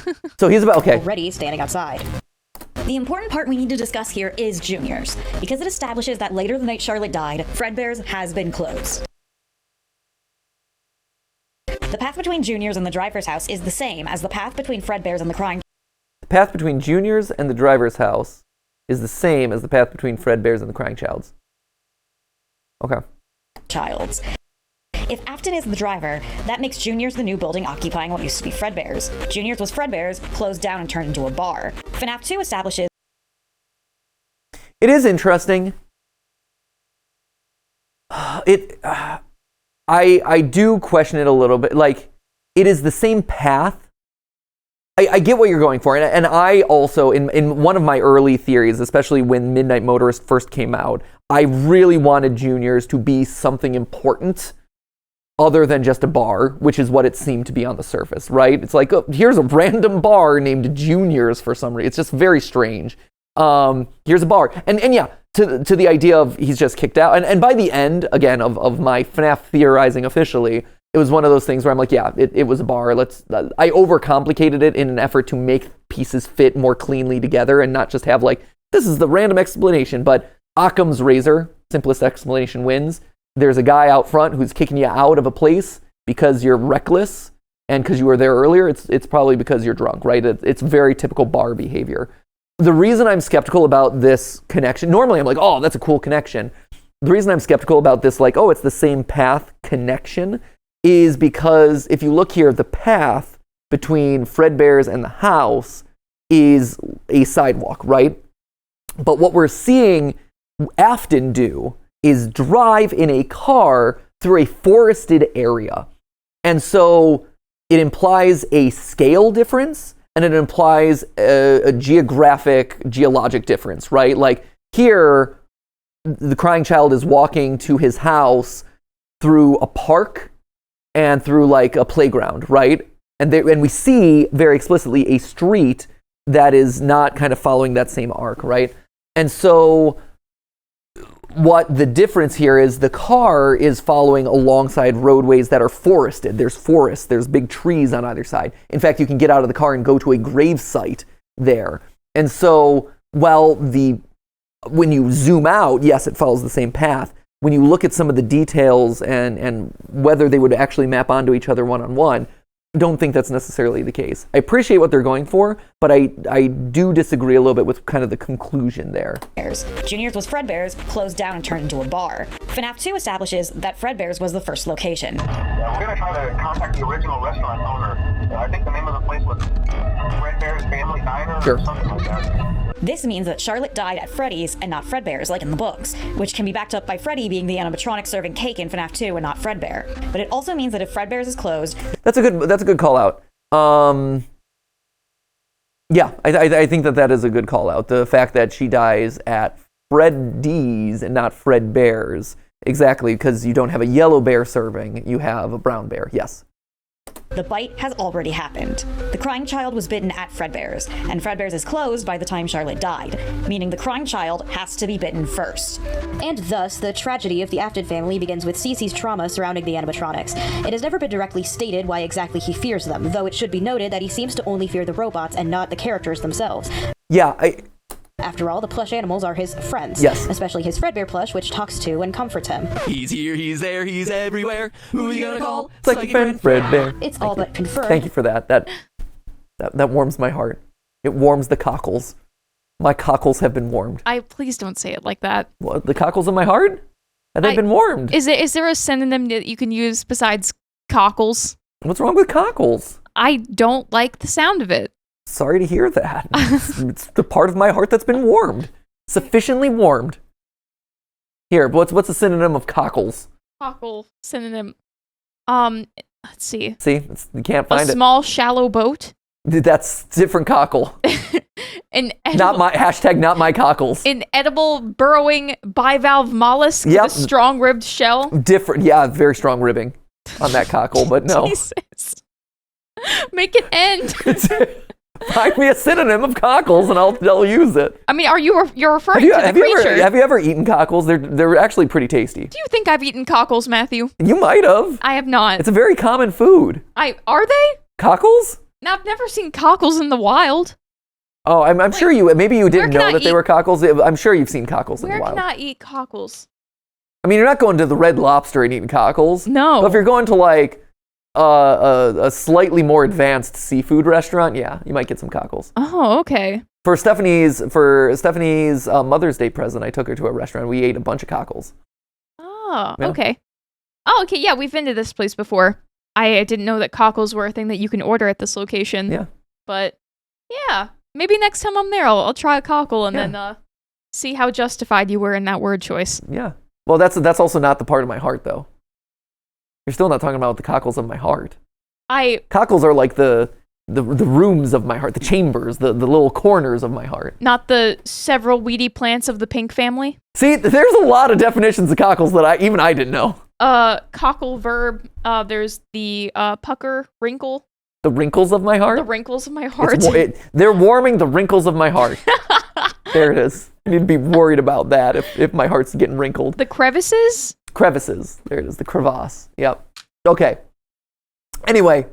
So he's about, okay. Already standing outside. The important part we need to discuss here is Junior's, because it establishes that later the night Charlotte died, Fredbear's has been closed. The path between Junior's and the driver's house is the same as the path between Fredbear's and the crying. The path between Junior's and the driver's house is the same as the path between Fredbear's and the crying child's. Okay. Child's. If Afton is the driver, that makes Junior's the new building occupying what used to be Fredbear's. Junior's was Fredbear's, closed down and turned into a bar. Fnaf 2 establishes. It is interesting. I do question it a little bit. Like, it is the same path. I get what you're going for. And I also, in one of my early theories, especially when Midnight Motorist first came out, I really wanted Junior's to be something important other than just a bar, which is what it seemed to be on the surface, right? It's like, oh, here's a random bar named Junior's for some reason. It's just very strange. Here's a bar. And yeah, to the idea of he's just kicked out. And by the end, again, of my FNAF theorizing officially, it was one of those things where I'm like, yeah, it was a bar. I overcomplicated it in an effort to make pieces fit more cleanly together and not just have like, this is the random explanation. But Occam's razor, simplest explanation wins. There's a guy out front who's kicking you out of a place because you're reckless and because you were there earlier. It's probably because you're drunk, right? It's very typical bar behavior. The reason I'm skeptical about this connection, normally I'm like, oh, that's a cool connection. The reason I'm skeptical about this, like, oh, it's the same path connection, is because if you look here, the path between Fredbear's and the house is a sidewalk, right? But what we're seeing Afton do is drive in a car through a forested area. And so it implies a scale difference and it implies a geologic difference, right? Like here, the crying child is walking to his house through a park and through like a playground, right? And we see very explicitly a street that is not kind of following that same arc, right? And so what the difference here is, the car is following alongside roadways that are forested. There's forests, there's big trees on either side. In fact, you can get out of the car and go to a grave site there. And so when you zoom out, yes, it follows the same path. When you look at some of the details and whether they would actually map onto each other one-on-one, I don't think that's necessarily the case. I appreciate what they're going for, but I do disagree a little bit with kind of the conclusion there. Junior's was Fredbear's, closed down and turned into a bar. Fnaf 2 establishes that Fredbear's was the first location. We're going to try to contact the original restaurant owner. I think the name of the place was Fredbear's Family Diner or something like that. This means that Charlotte died at Freddy's and not Fredbear's, like in the books, which can be backed up by Freddy being the animatronic serving cake in FNAF 2 and not Fredbear. But it also means that if Fredbear's is closed... That's a good call out. Yeah, I think that is a good call out. The fact that she dies at Freddys and not Fredbear's. Exactly, because you don't have a yellow bear serving, you have a brown bear, yes. The bite has already happened. The crying child was bitten at Fredbear's, and Fredbear's is closed by the time Charlotte died, meaning the crying child has to be bitten first. And thus, the tragedy of the Afton family begins with Cece's trauma surrounding the animatronics. It has never been directly stated why exactly he fears them, though it should be noted that he seems to only fear the robots and not the characters themselves. Yeah, After all, the plush animals are his friends. Yes. Especially his Fredbear plush, which talks to and comforts him. He's here, he's there, he's everywhere. Who are you gonna call? Psychic friend Fredbear. It's all but confirmed. Thank you for that. That warms my heart. It warms the cockles. My cockles have been warmed. Please don't say it like that. What, the cockles of my heart? Have they been warmed? Is there a synonym that you can use besides cockles? What's wrong with cockles? I don't like the sound of it. Sorry to hear that. It's the part of my heart that's been warmed. Sufficiently warmed. Here, what's a synonym of cockles? Cockle synonym. Let's see. See, you can't find A small, shallow boat. That's different cockle. An Not my cockles. An edible, burrowing, bivalve mollusk with a strong-ribbed shell. Different, yeah, very strong ribbing on that cockle, but no. Jesus. Make it end. Find me a synonym of cockles and I'll use it. I mean, you're referring to the creature. Have you ever eaten cockles? They're actually pretty tasty. Do you think I've eaten cockles, Matthew? You might have. I have not. It's a very common food. Are they? Cockles? No, I've never seen cockles in the wild. Oh, I'm sure maybe you didn't know that they were cockles. I'm sure you've seen cockles in the wild. Where can I eat cockles? I mean, you're not going to the Red Lobster and eating cockles. No. But if you're going to like a slightly more advanced seafood restaurant, yeah, you might get some cockles. Oh, okay. For Stephanie's Mother's Day present, I took her to a restaurant. We ate a bunch of cockles. Oh, Yeah. okay. Oh, okay. Yeah, we've been to this place before. I didn't know that cockles were a thing that you can order at this location. Yeah. But yeah, maybe next time I'm there, I'll try a cockle and then see how justified you were in that word choice. Yeah. Well, that's also not the part of my heart, though. You're still not talking about the cockles of my heart. Cockles are like the rooms of my heart, the chambers, the little corners of my heart. Not the several weedy plants of the pink family. See, there's a lot of definitions of cockles that I didn't know. Cockle verb. There's the pucker, wrinkle. The wrinkles of my heart? The wrinkles of my heart. They're warming the wrinkles of my heart. There it is. I need to be worried about that if my heart's getting wrinkled. The crevices? Crevices. There it is. The crevasse. Yep. Okay. Anyway.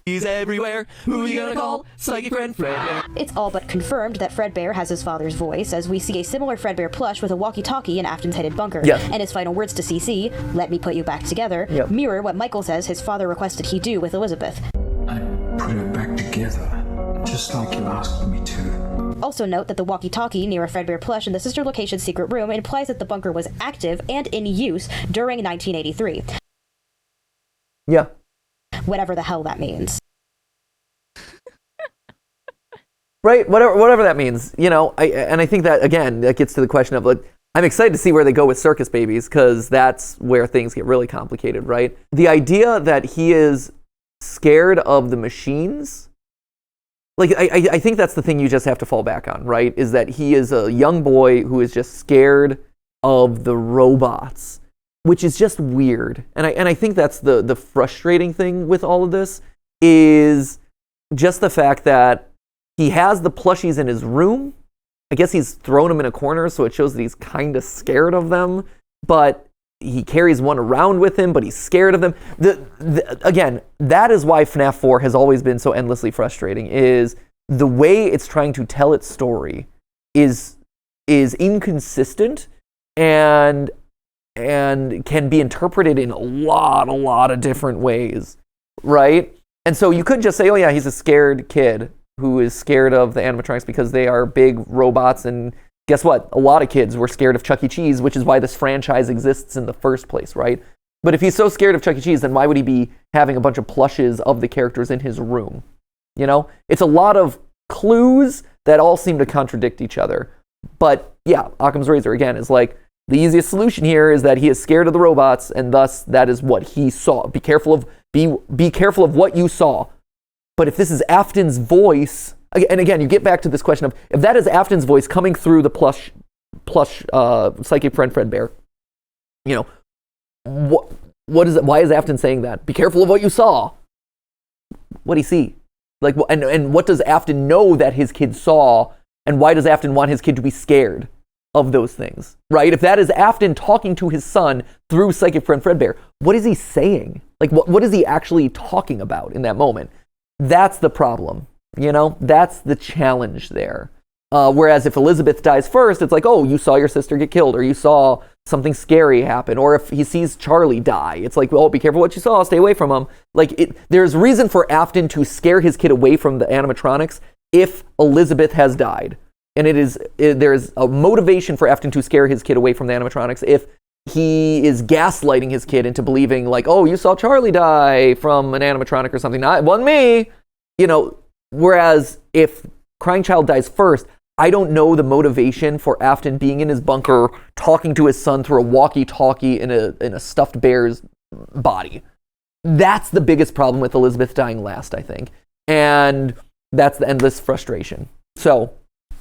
He's everywhere. Who you gonna call? Psychic friend Fredbear. It's all but confirmed that Fredbear has his father's voice, as we see a similar Fredbear plush with a walkie-talkie in Afton's headed bunker. Yes. And his final words to CC, "Let me put you back together," mirror what Michael says his father requested he do with Elizabeth. I put her back together, just like you asked me to. Also note that the walkie-talkie near a Fredbear plush in the sister location's secret room implies that the bunker was active and in use during 1983. Yeah. Whatever the hell that means. Right, whatever that means, I think that, again, that gets to the question of, like, I'm excited to see where they go with circus babies, because that's where things get really complicated, right? The idea that he is scared of the machines, like, I think that's the thing you just have to fall back on, right? Is that he is a young boy who is just scared of the robots, which is just weird. And I think that's the frustrating thing with all of this, is just the fact that he has the plushies in his room. I guess he's thrown them in a corner, so it shows that he's kind of scared of them. But he carries one around with him, but he's scared of them. Again, that is why FNAF 4 has always been so endlessly frustrating, is the way it's trying to tell its story is inconsistent and can be interpreted in a lot of different ways, right? And so you could just say, oh yeah, he's a scared kid who is scared of the animatronics because they are big robots, and guess what? A lot of kids were scared of Chuck E. Cheese, which is why this franchise exists in the first place, right? But if he's so scared of Chuck E. Cheese, then why would he be having a bunch of plushes of the characters in his room? It's a lot of clues that all seem to contradict each other. But yeah, Occam's razor, again, is like, the easiest solution here is that he is scared of the robots, and thus that is what he saw. Be careful of what you saw. But if this is Afton's voice, and again, you get back to this question of, if that is Afton's voice coming through the plush psychic friend Fredbear, what is it? Why is Afton saying that? Be careful of what you saw. What do you see? Like, and what does Afton know that his kid saw, and why does Afton want his kid to be scared of those things, right? If that is Afton talking to his son through psychic friend Fredbear, what is he saying? Like, what is he actually talking about in that moment? That's the problem, That's the challenge there. Whereas if Elizabeth dies first, it's like, oh, you saw your sister get killed, or you saw something scary happen. Or if he sees Charlie die, it's like, well, be careful what you saw, stay away from him. Like, there's reason for Afton to scare his kid away from the animatronics if Elizabeth has died. And there is a motivation for Afton to scare his kid away from the animatronics if he is gaslighting his kid into believing like, oh, you saw Charlie die from an animatronic or something. It wasn't me. You know, whereas if Crying Child dies first, I don't know the motivation for Afton being in his bunker, talking to his son through a walkie-talkie in a stuffed bear's body. That's the biggest problem with Elizabeth dying last, I think. And that's the endless frustration. So,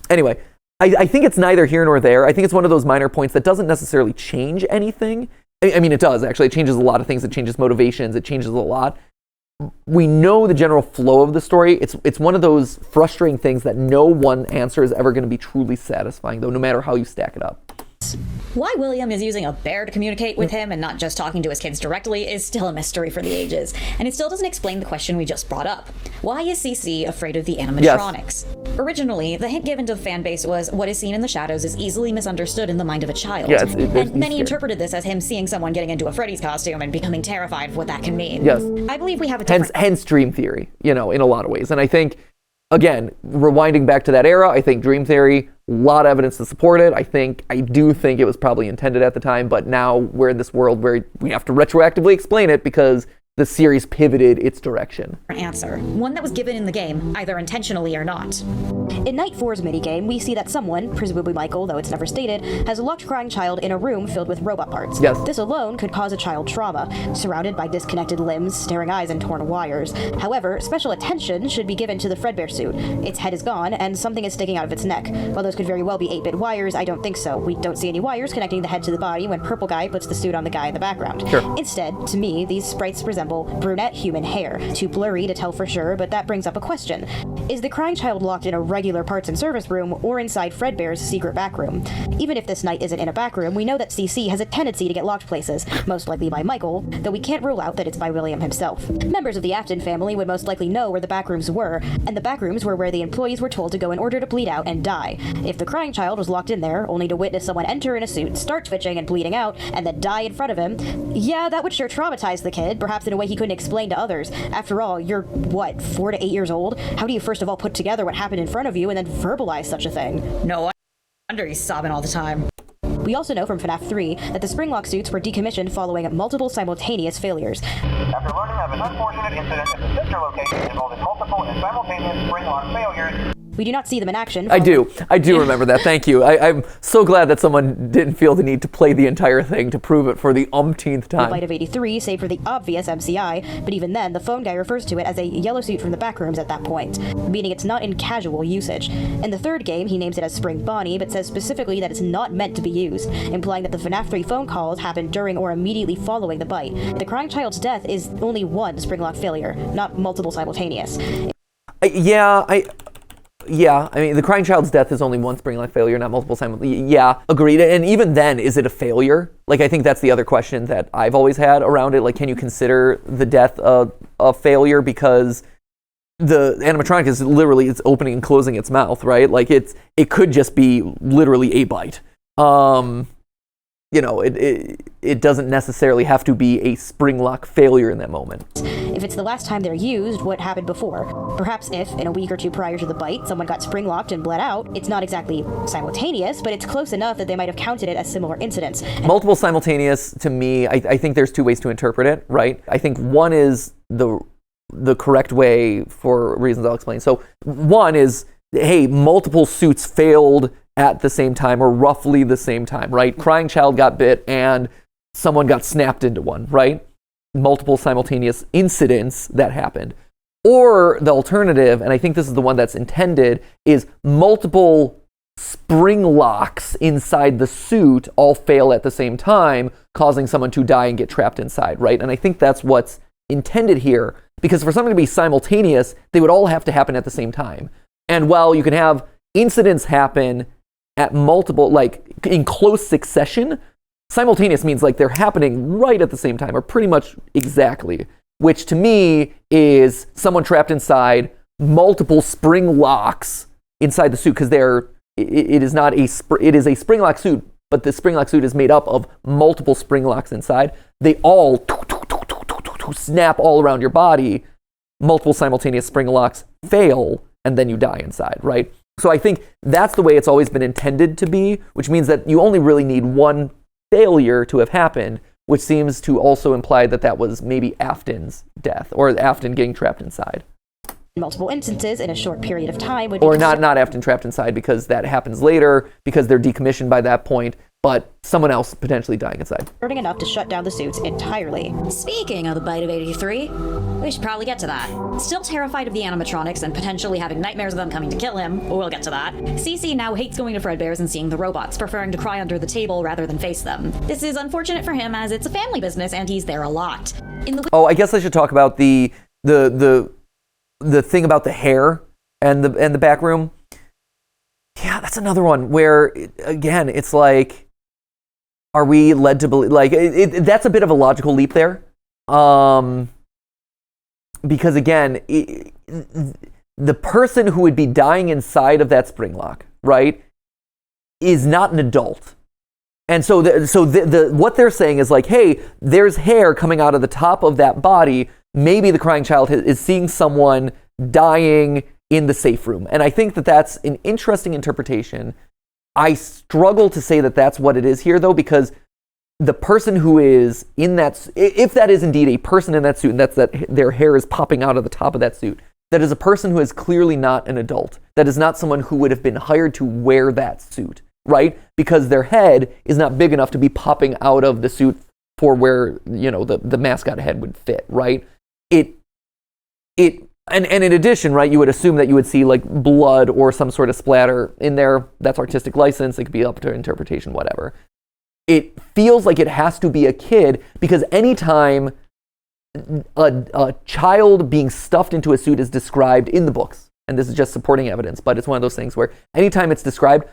anyway, I think it's neither here nor there. I think it's one of those minor points that doesn't necessarily change anything. I mean, it does, actually. It changes a lot of things. It changes motivations. It changes a lot. We know the general flow of the story. It's one of those frustrating things that no one answer is ever going to be truly satisfying, though, no matter how you stack it up. Why William is using a bear to communicate with him and not just talking to his kids directly is still a mystery for the ages, and it still doesn't explain the question we just brought up. Why is CC afraid of the animatronics? Yes. Originally, the hint given to the fan base was what is seen in the shadows is easily misunderstood in the mind of a child. Yeah, and many interpreted this as him seeing someone getting into a Freddy's costume and becoming terrified of what that can mean. Yes. I believe we have a different... Hence dream theory, you know, in a lot of ways. And I think, again, rewinding back to that era, I think dream theory, a lot of evidence to support it. I do think it was probably intended at the time, but now we're in this world where we have to retroactively explain it because the series pivoted its direction. Answer. One that was given in the game, either intentionally or not. In Night 4's minigame, we see that someone, presumably Michael, though it's never stated, has locked Crying Child in a room filled with robot parts. Yes. This alone could cause a child trauma, surrounded by disconnected limbs, staring eyes, and torn wires. However, special attention should be given to the Fredbear suit. Its head is gone, and something is sticking out of its neck. While those could very well be 8-bit wires, I don't think so. We don't see any wires connecting the head to the body when Purple Guy puts the suit on the guy in the background. Sure. Instead, to me, these sprites resemble brunette human hair. Too blurry to tell for sure, but that brings up a question. Is the Crying Child locked in a regular parts and service room or inside Fredbear's secret back room? Even if this knight isn't in a back room, we know that CC has a tendency to get locked places, most likely by Michael, though we can't rule out that it's by William himself. Members of the Afton family would most likely know where the back rooms were, and the back rooms were where the employees were told to go in order to bleed out and die. If the Crying Child was locked in there, only to witness someone enter in a suit, start twitching and bleeding out, and then die in front of him, yeah, that would sure traumatize the kid, perhaps in a way he couldn't explain to others. After all, you're, 4 to 8 years old? How do you first of all put together what happened in front of you and then verbalize such a thing? No wonder he's sobbing all the time. We also know from Fnaf 3 that the Springlock suits were decommissioned following multiple simultaneous failures. After learning of an unfortunate incident at the sister location involving multiple and simultaneous Springlock failures, we do not see them in action. I do remember that. Thank you. I'm so glad that someone didn't feel the need to play the entire thing to prove it for the umpteenth time. The Light of 83, save for the obvious MCI, but even then, the phone guy refers to it as a yellow suit from the back rooms at that point, meaning it's not in casual usage. In the third game, he names it as Spring Bonnie, but says specifically that it's not meant to be used, implying that the Fnaf 3 phone calls happened during or immediately following the bite. The Crying Child's death is only one Springlock failure, not multiple simultaneous. Yeah, I mean, the Crying Child's death is only one Springlock failure, not multiple simultaneous. Yeah, agreed. And even then, is it a failure? Like, I think that's the other question that I've always had around it. Like, can you consider the death a failure? Because the animatronic is literally, it's opening and closing its mouth, right? Like, it could just be literally a bite. You know, it doesn't necessarily have to be a Springlock failure in that moment. If it's the last time they're used, what happened before? Perhaps if, in a week or two prior to the bite, someone got springlocked and bled out, it's not exactly simultaneous, but it's close enough that they might have counted it as similar incidents. Multiple simultaneous, to me, I think there's two ways to interpret it, right? I think one is the correct way for reasons I'll explain. So one is, hey, multiple suits failed at the same time or roughly the same time, right? Crying Child got bit and someone got snapped into one, right? Multiple simultaneous incidents that happened. Or the alternative, and I think this is the one that's intended, is multiple spring locks inside the suit all fail at the same time, causing someone to die and get trapped inside, right? And I think that's what's intended here, because for something to be simultaneous, they would all have to happen at the same time. And while you can have incidents happen at multiple, like in close succession, simultaneous means like they're happening right at the same time, or pretty much exactly, which to me is someone trapped inside multiple spring locks inside the suit, because it is a spring lock suit, but the spring lock suit is made up of multiple spring locks inside. They all snap all around your body. Multiple simultaneous spring locks fail, and then you die inside, right? So I think that's the way it's always been intended to be, which means that you only really need one failure to have happened, which seems to also imply that that was maybe Afton's death, or Afton getting trapped inside. Multiple instances in a short period of time would be or not Afton trapped inside, because that happens later, because they're decommissioned by that point, but someone else potentially dying inside. concerning enough to shut down the suits entirely. Speaking of the bite of 83, we should probably get to that. Still terrified of the animatronics and potentially having nightmares of them coming to kill him, we'll get to that. Cece now hates going to Fredbear's and seeing the robots, preferring to cry under the table rather than face them. This is unfortunate for him, as it's a family business and he's there a lot. I guess I should talk about the thing about the hair and the back room. Yeah, that's another one where, again, it's like, are we led to believe, like, that's a bit of a logical leap there. Because again, the person who would be dying inside of that spring lock, right, is not an adult. And so what they're saying is like, hey, there's hair coming out of the top of that body. Maybe the crying child is seeing someone dying in the safe room. And I think that that's an interesting interpretation. I struggle to say that that's what it is here, though, because the person who is in that, if that is indeed a person in that suit, and that's that their hair is popping out of the top of that suit, that is a person who is clearly not an adult. That is not someone who would have been hired to wear that suit, right? Because their head is not big enough to be popping out of the suit for where, you know, the mascot head would fit, right? And in addition, right, you would assume that you would see like blood or some sort of splatter in there. That's artistic license. It could be up to interpretation, whatever. It feels like it has to be a kid, because anytime a child being stuffed into a suit is described in the books, and this is just supporting evidence, but it's one of those things where anytime it's described,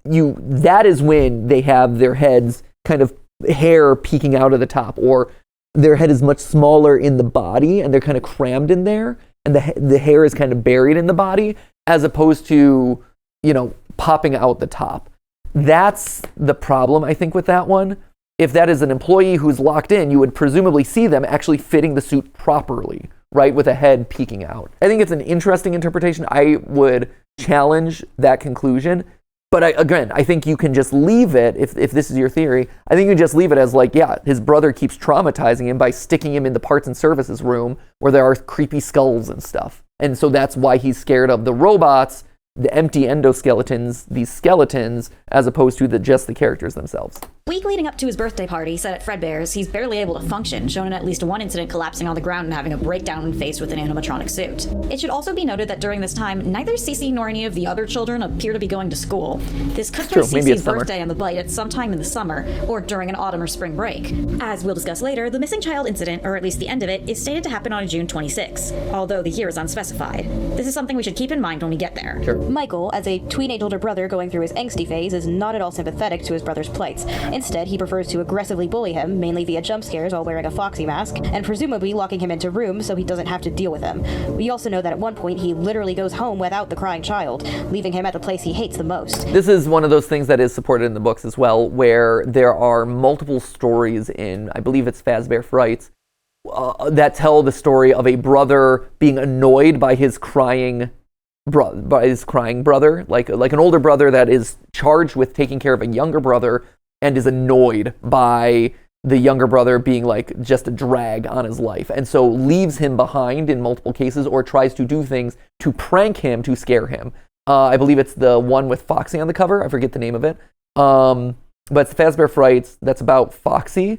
that is when they have their heads kind of hair peeking out of the top, or their head is much smaller in the body and they're kind of crammed in there, and the hair is kind of buried in the body, as opposed to, you know, popping out the top. That's the problem, I think, with that one. If that is an employee who's locked in, you would presumably see them actually fitting the suit properly, right, with a head peeking out. I think it's an interesting interpretation. I would challenge that conclusion. But I think you can just leave it, if this is your theory, I think you can just leave it as like, yeah, his brother keeps traumatizing him by sticking him in the parts and services room where there are creepy skulls and stuff. And so that's why he's scared of the robots, the empty endoskeletons, these skeletons, as opposed to just the characters themselves. Week leading up to his birthday party set at Fredbear's, he's barely able to function, shown in at least one incident collapsing on the ground and having a breakdown when faced with an animatronic suit. It should also be noted that during this time, neither Cece nor any of the other children appear to be going to school. This could put Cece's birthday and the bite at some time in the summer, or during an autumn or spring break. As we'll discuss later, the missing child incident, or at least the end of it, is stated to happen on June 26, although the year is unspecified. This is something we should keep in mind when we get there. Sure. Michael, as a teenage older brother going through his angsty phase, is not at all sympathetic to his brother's plights. Instead, he prefers to aggressively bully him, mainly via jump scares while wearing a Foxy mask, and presumably locking him into rooms so he doesn't have to deal with him. We also know that at one point he literally goes home without the crying child, leaving him at the place he hates the most. This is one of those things that is supported in the books as well, where there are multiple stories in, I believe it's Fazbear Frights, that tell the story of a brother being annoyed by his crying brother, like an older brother that is charged with taking care of a younger brother and is annoyed by the younger brother being like just a drag on his life, and so leaves him behind in multiple cases, or tries to do things to prank him, to scare him. I believe it's the one with Foxy on the cover. I forget the name of it. But it's Fazbear Frights that's about Foxy,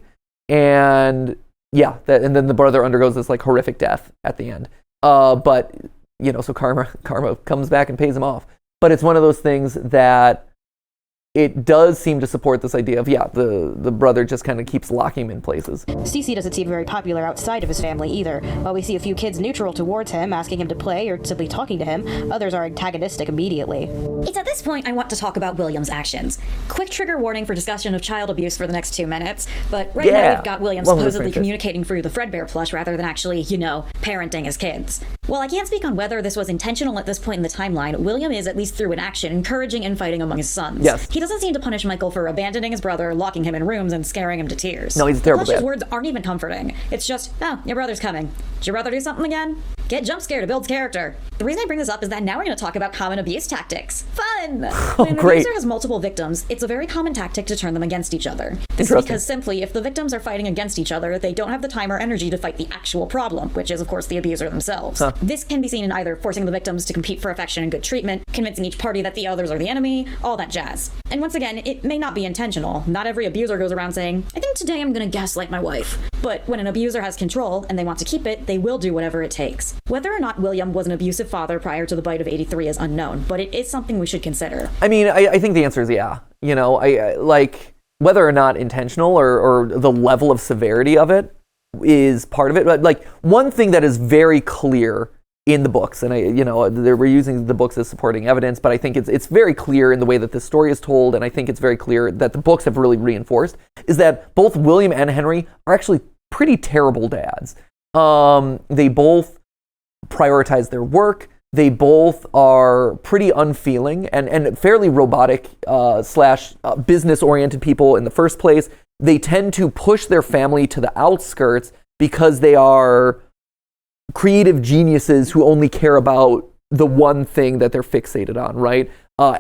and yeah, and then the brother undergoes this like horrific death at the end. But you know, so karma comes back and pays him off. But it's one of those things that it does seem to support this idea of, yeah, the brother just kind of keeps locking him in places. Cece doesn't seem very popular outside of his family either. While we see a few kids neutral towards him, asking him to play or simply talking to him, others are antagonistic immediately. It's at this point I want to talk about William's actions. Quick trigger warning for discussion of child abuse for the next 2 minutes, but right now we've got William supposedly communicating through the Fredbear plush rather than actually, you know, parenting his kids. While I can't speak on whether this was intentional at this point in the timeline, William is, at least through an action, encouraging infighting among his sons. Yes. He doesn't seem to punish Michael for abandoning his brother, locking him in rooms, and scaring him to tears. No, he's a terrible dad. Plush's words aren't even comforting. It's just, oh, your brother's coming. Did your brother do something again? Get jump scared, it builds character. The reason I bring this up is that now we're going to talk about common abuse tactics. Fun! When an great. abuser has multiple victims, it's a very common tactic to turn them against each other. This is because simply, if the victims are fighting against each other, they don't have the time or energy to fight the actual problem, which is, of course, the abuser themselves. This can be seen in either forcing the victims to compete for affection and good treatment, convincing each party that the others are the enemy, all that jazz. And once again, it may not be intentional. Not every abuser goes around saying, I think today I'm gonna gaslight my wife. But when an abuser has control and they want to keep it, they will do whatever it takes. Whether or not William was an abusive father prior to the bite of '83 is unknown, but it is something we should consider. I mean, I think the answer is yeah. You know, I like whether or not intentional or the level of severity of it is part of it. But like one thing that is very clear in the books, and we're using the books as supporting evidence, but I think it's very clear in the way that this story is told, and I think it's very clear that the books have really reinforced, is that both William and Henry are actually pretty terrible dads. They both prioritize their work. They both are pretty unfeeling and fairly robotic / business-oriented people in the first place. They tend to push their family to the outskirts because they are creative geniuses who only care about the one thing that they're fixated on, right?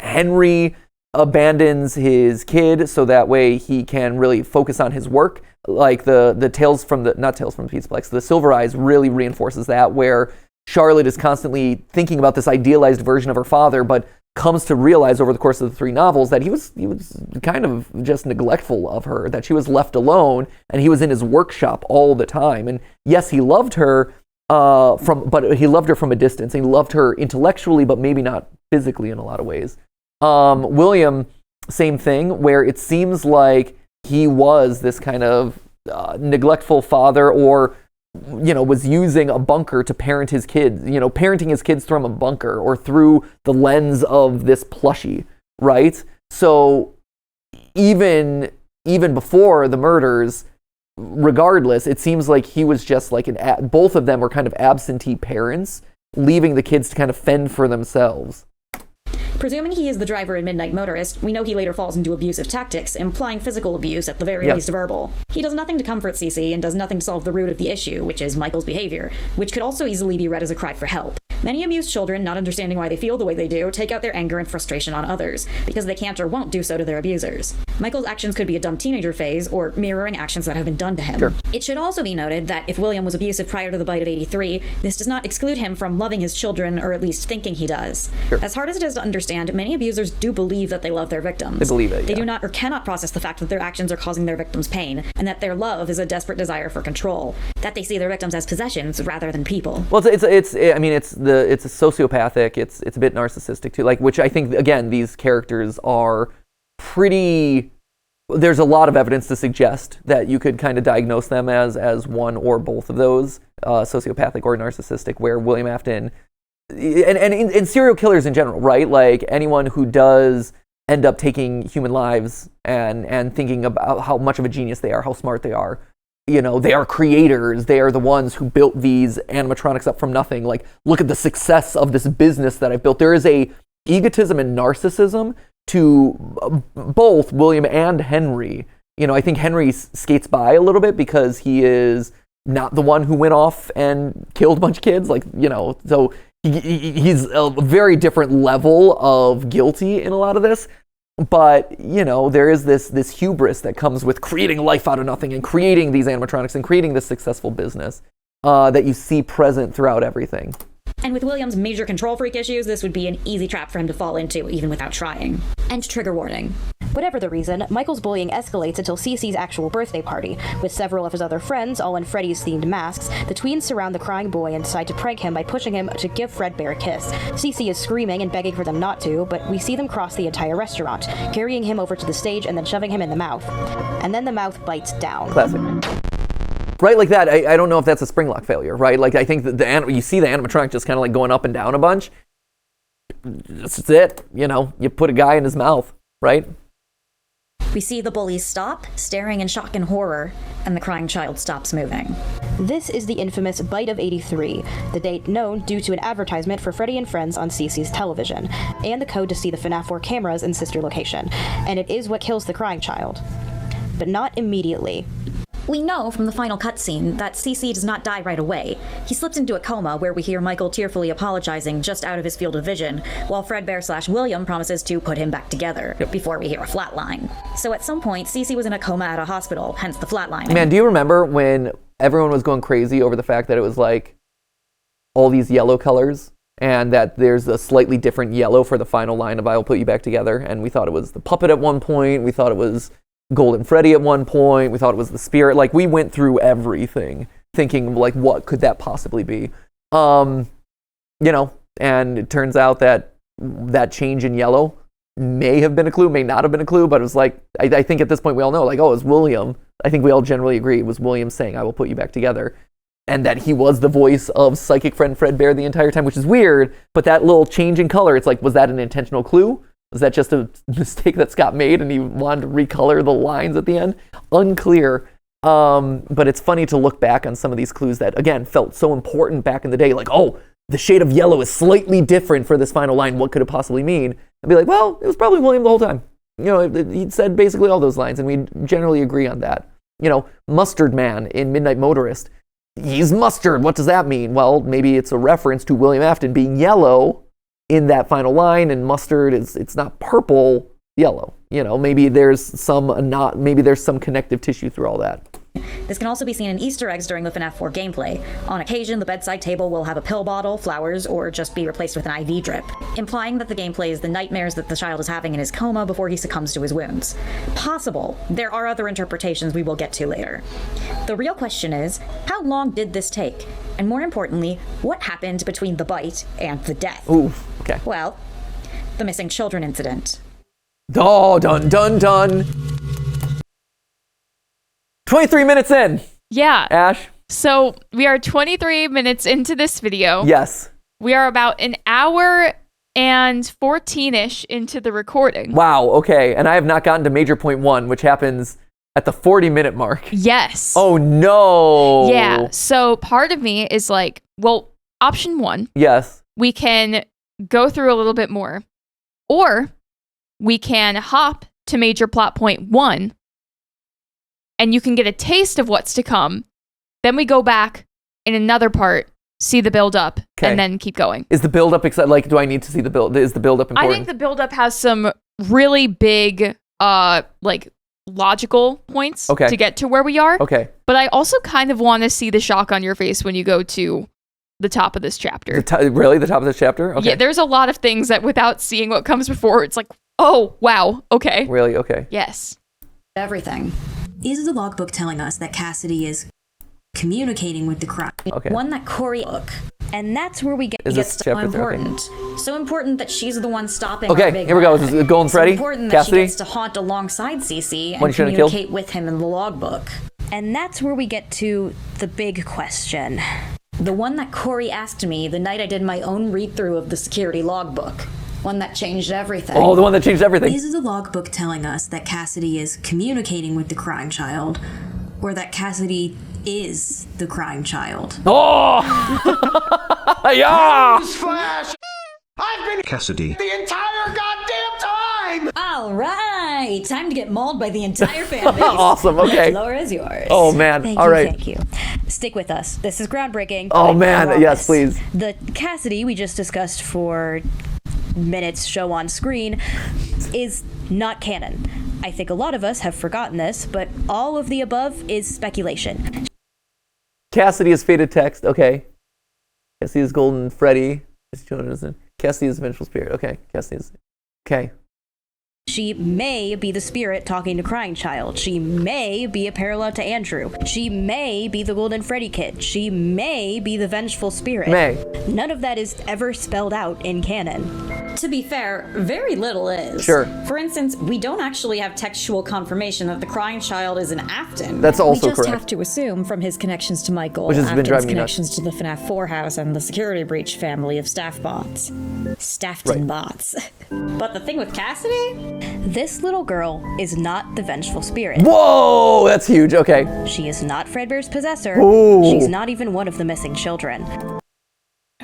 Henry abandons his kid so that way he can really focus on his work. Like the Tales from the Peaceplex, the Silver Eyes really reinforces that, where Charlotte is constantly thinking about this idealized version of her father, but comes to realize over the course of the 3 novels that he was kind of just neglectful of her, that she was left alone and he was in his workshop all the time. And yes, he loved her, but he loved her from a distance. And he loved her intellectually, but maybe not physically in a lot of ways. William, same thing, where it seems like he was this kind of neglectful father, or was using a bunker to parent his kids, parenting his kids from a bunker or through the lens of this plushie, right? So even before the murders, regardless, it seems like he was just like both of them were kind of absentee parents, leaving the kids to kind of fend for themselves. Presuming he is the driver and midnight motorist, we know he later falls into abusive tactics, implying physical abuse at the very least verbal. He does nothing to comfort Cece and does nothing to solve the root of the issue, which is Michael's behavior, which could also easily be read as a cry for help. Many abused children, not understanding why they feel the way they do, take out their anger and frustration on others, because they can't or won't do so to their abusers. Michael's actions could be a dumb teenager phase, or mirroring actions that have been done to him. Sure. It should also be noted that if William was abusive prior to the bite of '83, this does not exclude him from loving his children, or at least thinking he does. Sure. As hard as it is to understand, many abusers do believe that they love their victims. They believe it, They do not or cannot process the fact that their actions are causing their victims pain, and that their love is a desperate desire for control. That they see their victims as possessions rather than people. Well, it's a sociopathic. It's a bit narcissistic too. Like, which I think again, these characters are pretty. There's a lot of evidence to suggest that you could kind of diagnose them as one or both of those, sociopathic or narcissistic. Where William Afton, and serial killers in general, right? Like anyone who does end up taking human lives and thinking about how much of a genius they are, how smart they are. They are creators. They are the ones who built these animatronics up from nothing. Like, look at the success of this business that I've built. There is a egotism and narcissism to both William and Henry. I think Henry skates by a little bit because he is not the one who went off and killed a bunch of kids. So he's a very different level of guilty in a lot of this. But, there is this hubris that comes with creating life out of nothing and creating these animatronics and creating this successful business that you see present throughout everything. And with William's major control freak issues, this would be an easy trap for him to fall into, even without trying. And trigger warning. Whatever the reason, Michael's bullying escalates until Cece's actual birthday party. With several of his other friends, all in Freddy's themed masks, the tweens surround the crying boy and decide to prank him by pushing him to give Fredbear a kiss. Cece is screaming and begging for them not to, but we see them cross the entire restaurant, carrying him over to the stage and then shoving him in the mouth. And then the mouth bites down. Classic. Right, like that. I don't know if that's a spring lock failure, right? Like, I think that you see the animatronic just kind of like going up and down a bunch. That's it. You put a guy in his mouth, right? We see the bullies stop, staring in shock and horror, and the crying child stops moving. This is the infamous Bite of '83, the date known due to an advertisement for Freddy and Friends on Cece's television, and the code to see the Fnaf 4 cameras in sister location. And it is what kills the crying child. But not immediately. We know from the final cutscene that CC does not die right away. He slips into a coma where we hear Michael tearfully apologizing just out of his field of vision, while Fredbear/William promises to put him back together before we hear a flatline. So at some point, CC was in a coma at a hospital, hence the flatline. Man, do you remember when everyone was going crazy over the fact that it was like all these yellow colors and that there's a slightly different yellow for the final line of I will put you back together? And we thought it was the puppet at one point. We thought it was Golden Freddy at one point. We thought it was the spirit. Like, we went through everything thinking, like, what could that possibly be? You know, and it turns out that that change in yellow may have been a clue, may not have been a clue, but it was like, I think at this point we all know, like, oh, it was William. I think we all generally agree it was William saying, I will put you back together. And that he was the voice of psychic friend Fredbear the entire time, which is weird, but that little change in color, it's like, was that an intentional clue? Was that just a mistake that Scott made and he wanted to recolor the lines at the end? Unclear. But it's funny to look back on some of these clues that, again, felt so important back in the day. Like, oh, the shade of yellow is slightly different for this final line. What could it possibly mean? I'd be like, well, it was probably William the whole time. You know, he said basically all those lines, and we generally agree on that. You know, Mustard Man in Midnight Motorist. He's mustard. What does that mean? Well, maybe it's a reference to William Afton being yellow in that final line, and mustard it's not purple, yellow. You know, maybe there's some connective tissue through all that. This can also be seen in Easter eggs during the FNAF 4 gameplay. On occasion, the bedside table will have a pill bottle, flowers, or just be replaced with an IV drip, implying that the gameplay is the nightmares that the child is having in his coma before he succumbs to his wounds. Possible. There are other interpretations we will get to later. The real question is, how long did this take? And more importantly, what happened between the bite and the death? Ooh, okay. Well, the missing children incident. Oh, dun, dun, dun. 23 minutes in. Yeah. Ash? So we are 23 minutes into this video. Yes. We are about an hour and 14-ish into the recording. Wow, okay. And I have not gotten to major point 1, which happens at the 40-minute mark. Yes. Oh, no. Yeah. So part of me is like, well, option 1. Yes. We can go through a little bit more. Or we can hop to major plot point 1. And you can get a taste of what's to come. Then we go back in another part, see the build up, and then keep going. Is the build up exciting? Like, do I need to see the build? Is the build up important? I think the build up has some really big, like logical points to get to where we are. Okay. But I also kind of want to see the shock on your face when you go to the top of this chapter. Really? The top of this chapter? Okay. Yeah, there's a lot of things that without seeing what comes before, it's like, oh, wow, okay. Really? Okay. Yes. Everything. Is the logbook telling us that Cassidy is communicating with the crime? Okay. One that Corey took. And that's where we get so important. So important that she's the one stopping Okay, our big here we go. bad. This is Golden Freddy. So important Cassidy. that she gets to haunt alongside CC When and she shouldn't have communicate killed. with him in the logbook. And that's where we get to the big question. The one that Corey asked me the night I did my own read-through of the security logbook. One that changed everything. Oh, the one that changed everything. Is the logbook telling us that Cassidy is communicating with the crying child, or that Cassidy is the crying child? Oh! Yeah! Newsflash! I've been Cassidy. the entire goddamn time! All right, time to get mauled by the entire fan base. Awesome, okay. The floor is yours. Oh, man. Thank All you, right. Thank you. Stick with us. This is groundbreaking. Oh, I man. promise. Yes, please. The Cassidy we just discussed for minutes show on screen is not canon. I think a lot of us have forgotten this, but all of the above is speculation. Cassidy is faded text. Okay. Cassidy is Golden Freddy. Cassidy is Vengeful Spirit. Okay. Cassidy is... Okay. She may be the spirit talking to Crying Child. She may be a parallel to Andrew. She may be the Golden Freddy kid. She may be the Vengeful Spirit. May. None of that is ever spelled out in canon. To be fair, very little is. Sure. For instance, we don't actually have textual confirmation that the crying child is an Afton. That's also We just correct. have to assume from his connections to Michael, Which has been Afton's driving me nuts. connections to the FNAF 4 house and the security breach family of staff bots. Staffton bots. But the thing with Cassidy? This little girl is not the Vengeful Spirit. Whoa! That's huge. Okay. She is not Fredbear's possessor. Ooh. She's not even one of the missing children.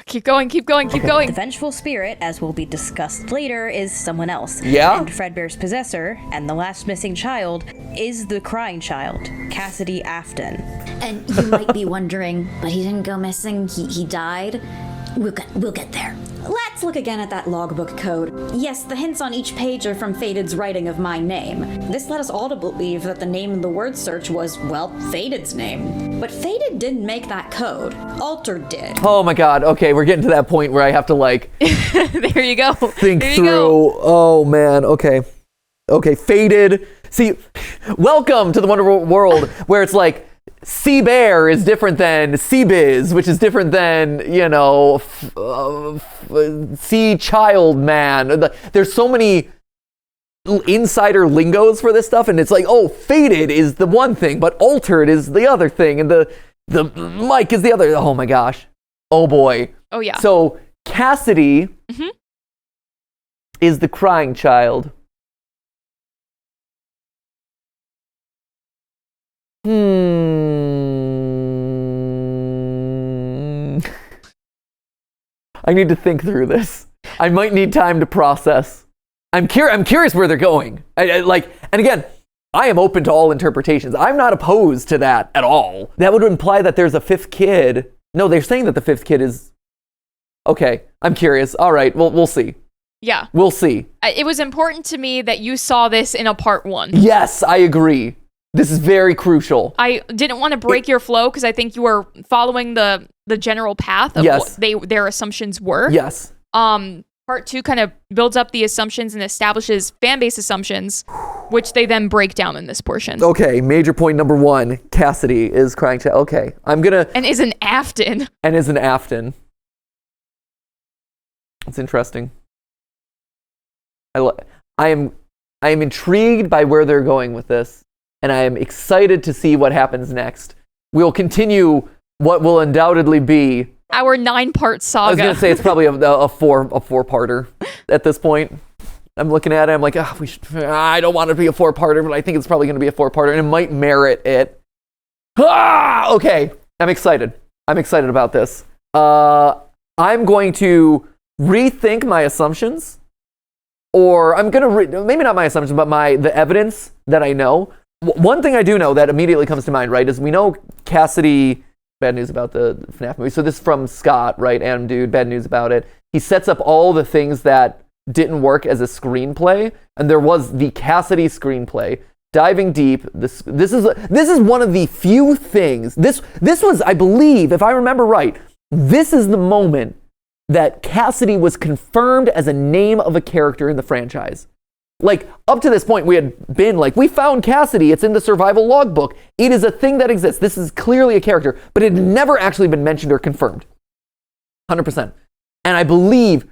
Keep going, keep going, keep going. The Vengeful Spirit, as will be discussed later, is someone else. Yeah? And Fredbear's possessor, and the last missing child, is the crying child, Cassidy Afton. And you might be wondering, but he didn't go missing, he died? We'll get there. Let's look again at that logbook code. Yes, the hints on each page are from Faded's writing of my name. This led us all to believe that the name in the word search was, well, Faded's name. But Faded didn't make that code. Altered did. Oh my god, okay, we're getting to that point where I have to like There you go. think There you through. go. Oh man, okay. Okay, Faded. See, welcome to the wonderful world where it's like Sea Bear is different than Sea Biz, which is different than, you know, Sea Child Man. There's so many insider lingos for this stuff, and it's like, oh, Faded is the one thing, but Altered is the other thing, and the Mike is the other. Oh my gosh. Oh boy. Oh yeah. So Cassidy is the crying child. I need to think through this. I might need time to process. I'm curious where they're going. And again, I am open to all interpretations. I'm not opposed to that at all. That would imply that there's a fifth kid. No, they're saying that the fifth kid is... Okay, I'm curious. All right, well, we'll see. Yeah. We'll see. It was important to me that you saw this in a part 1. Yes, I agree. This is very crucial. I didn't want to break your flow because I think you were following the general path of what their assumptions were. Yes. Part 2 kind of builds up the assumptions and establishes fan base assumptions, which they then break down in this portion. Okay, major point number 1, Cassidy is crying child. Okay, I'm gonna... And is an Afton. And is an Afton. It's interesting. I am intrigued by where they're going with this, and I am excited to see what happens next. We'll continue what will undoubtedly be our 9-part saga. I was gonna say it's probably a four-parter at this point. I'm looking at it. I'm like, I don't want it to be a 4-parter, but I think it's probably going to be a 4-parter, and it might merit it. Okay, I'm excited. I'm excited about this. I'm going to rethink my assumptions, or I'm gonna maybe not my assumptions, but the evidence that I know. One thing I do know that immediately comes to mind, right, is we know Cassidy. Bad news about the Fnaf movie. So this is from Scott, right? Adam Dude, bad news about it. He sets up all the things that didn't work as a screenplay, and there was the Cassidy screenplay. Diving deep. This is one of the few things. This was, I believe, if I remember right, this is the moment that Cassidy was confirmed as a name of a character in the franchise. Like, up to this point, we had been like, we found Cassidy. It's in the survival logbook. It is a thing that exists. This is clearly a character, but it had never actually been mentioned or confirmed. 100%. And I believe,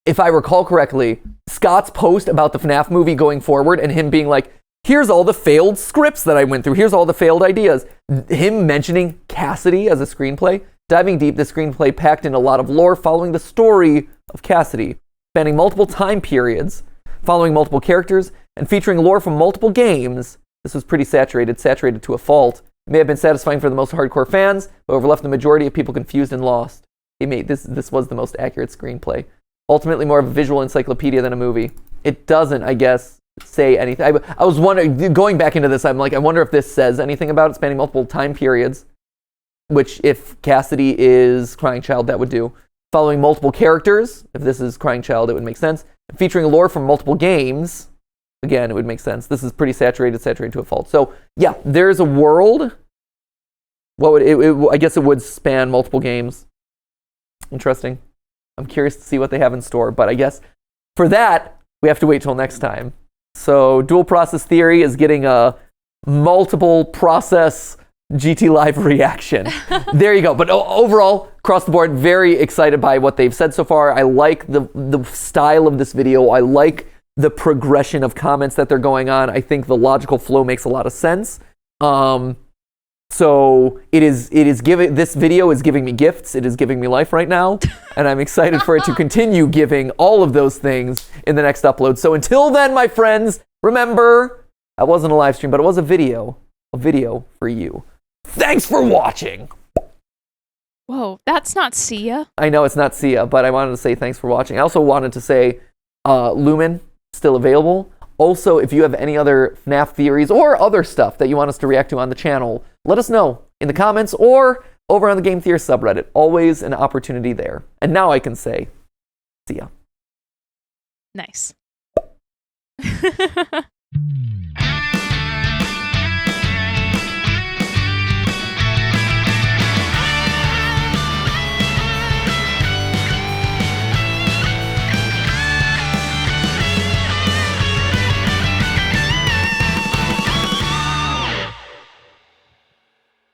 if I recall correctly, Scott's post about the FNAF movie going forward and him being like, here's all the failed scripts that I went through. Here's all the failed ideas. Him mentioning Cassidy as a screenplay. Diving deep, the screenplay packed in a lot of lore following the story of Cassidy, spanning multiple time periods, following multiple characters, and featuring lore from multiple games. This was pretty saturated to a fault. It may have been satisfying for the most hardcore fans, but overleft the majority of people confused and lost. This was the most accurate screenplay. Ultimately more of a visual encyclopedia than a movie. It doesn't, I guess, say anything. I was wondering, going back into this, I'm like, I wonder if this says anything about it, spanning multiple time periods, which if Cassidy is Crying Child, that would do. Following multiple characters, if this is Crying Child, it would make sense. Featuring lore from multiple games, again, it would make sense. This is pretty saturated to a fault. So yeah, there's a world. What would I guess it would span multiple games. Interesting. I'm curious to see what they have in store, but I guess for that, we have to wait till next time. So dual process theory is getting a multiple process GTLive reaction. There you go. But overall, across the board, very excited by what they've said so far. I like the style of this video. I like the progression of comments that they're going on. I think the logical flow makes a lot of sense. So this video is giving me gifts. It is giving me life right now. And I'm excited for it to continue giving all of those things in the next upload. So until then, my friends, remember, that wasn't a live stream, but it was a video for you. Thanks for watching. Whoa, that's not Sia. I know it's not Sia, but I wanted to say thanks for watching. I also wanted to say Lumen, still available. Also, if you have any other FNAF theories or other stuff that you want us to react to on the channel, let us know in the comments or over on the Game Theory subreddit. Always an opportunity there. And now I can say, see ya. Nice.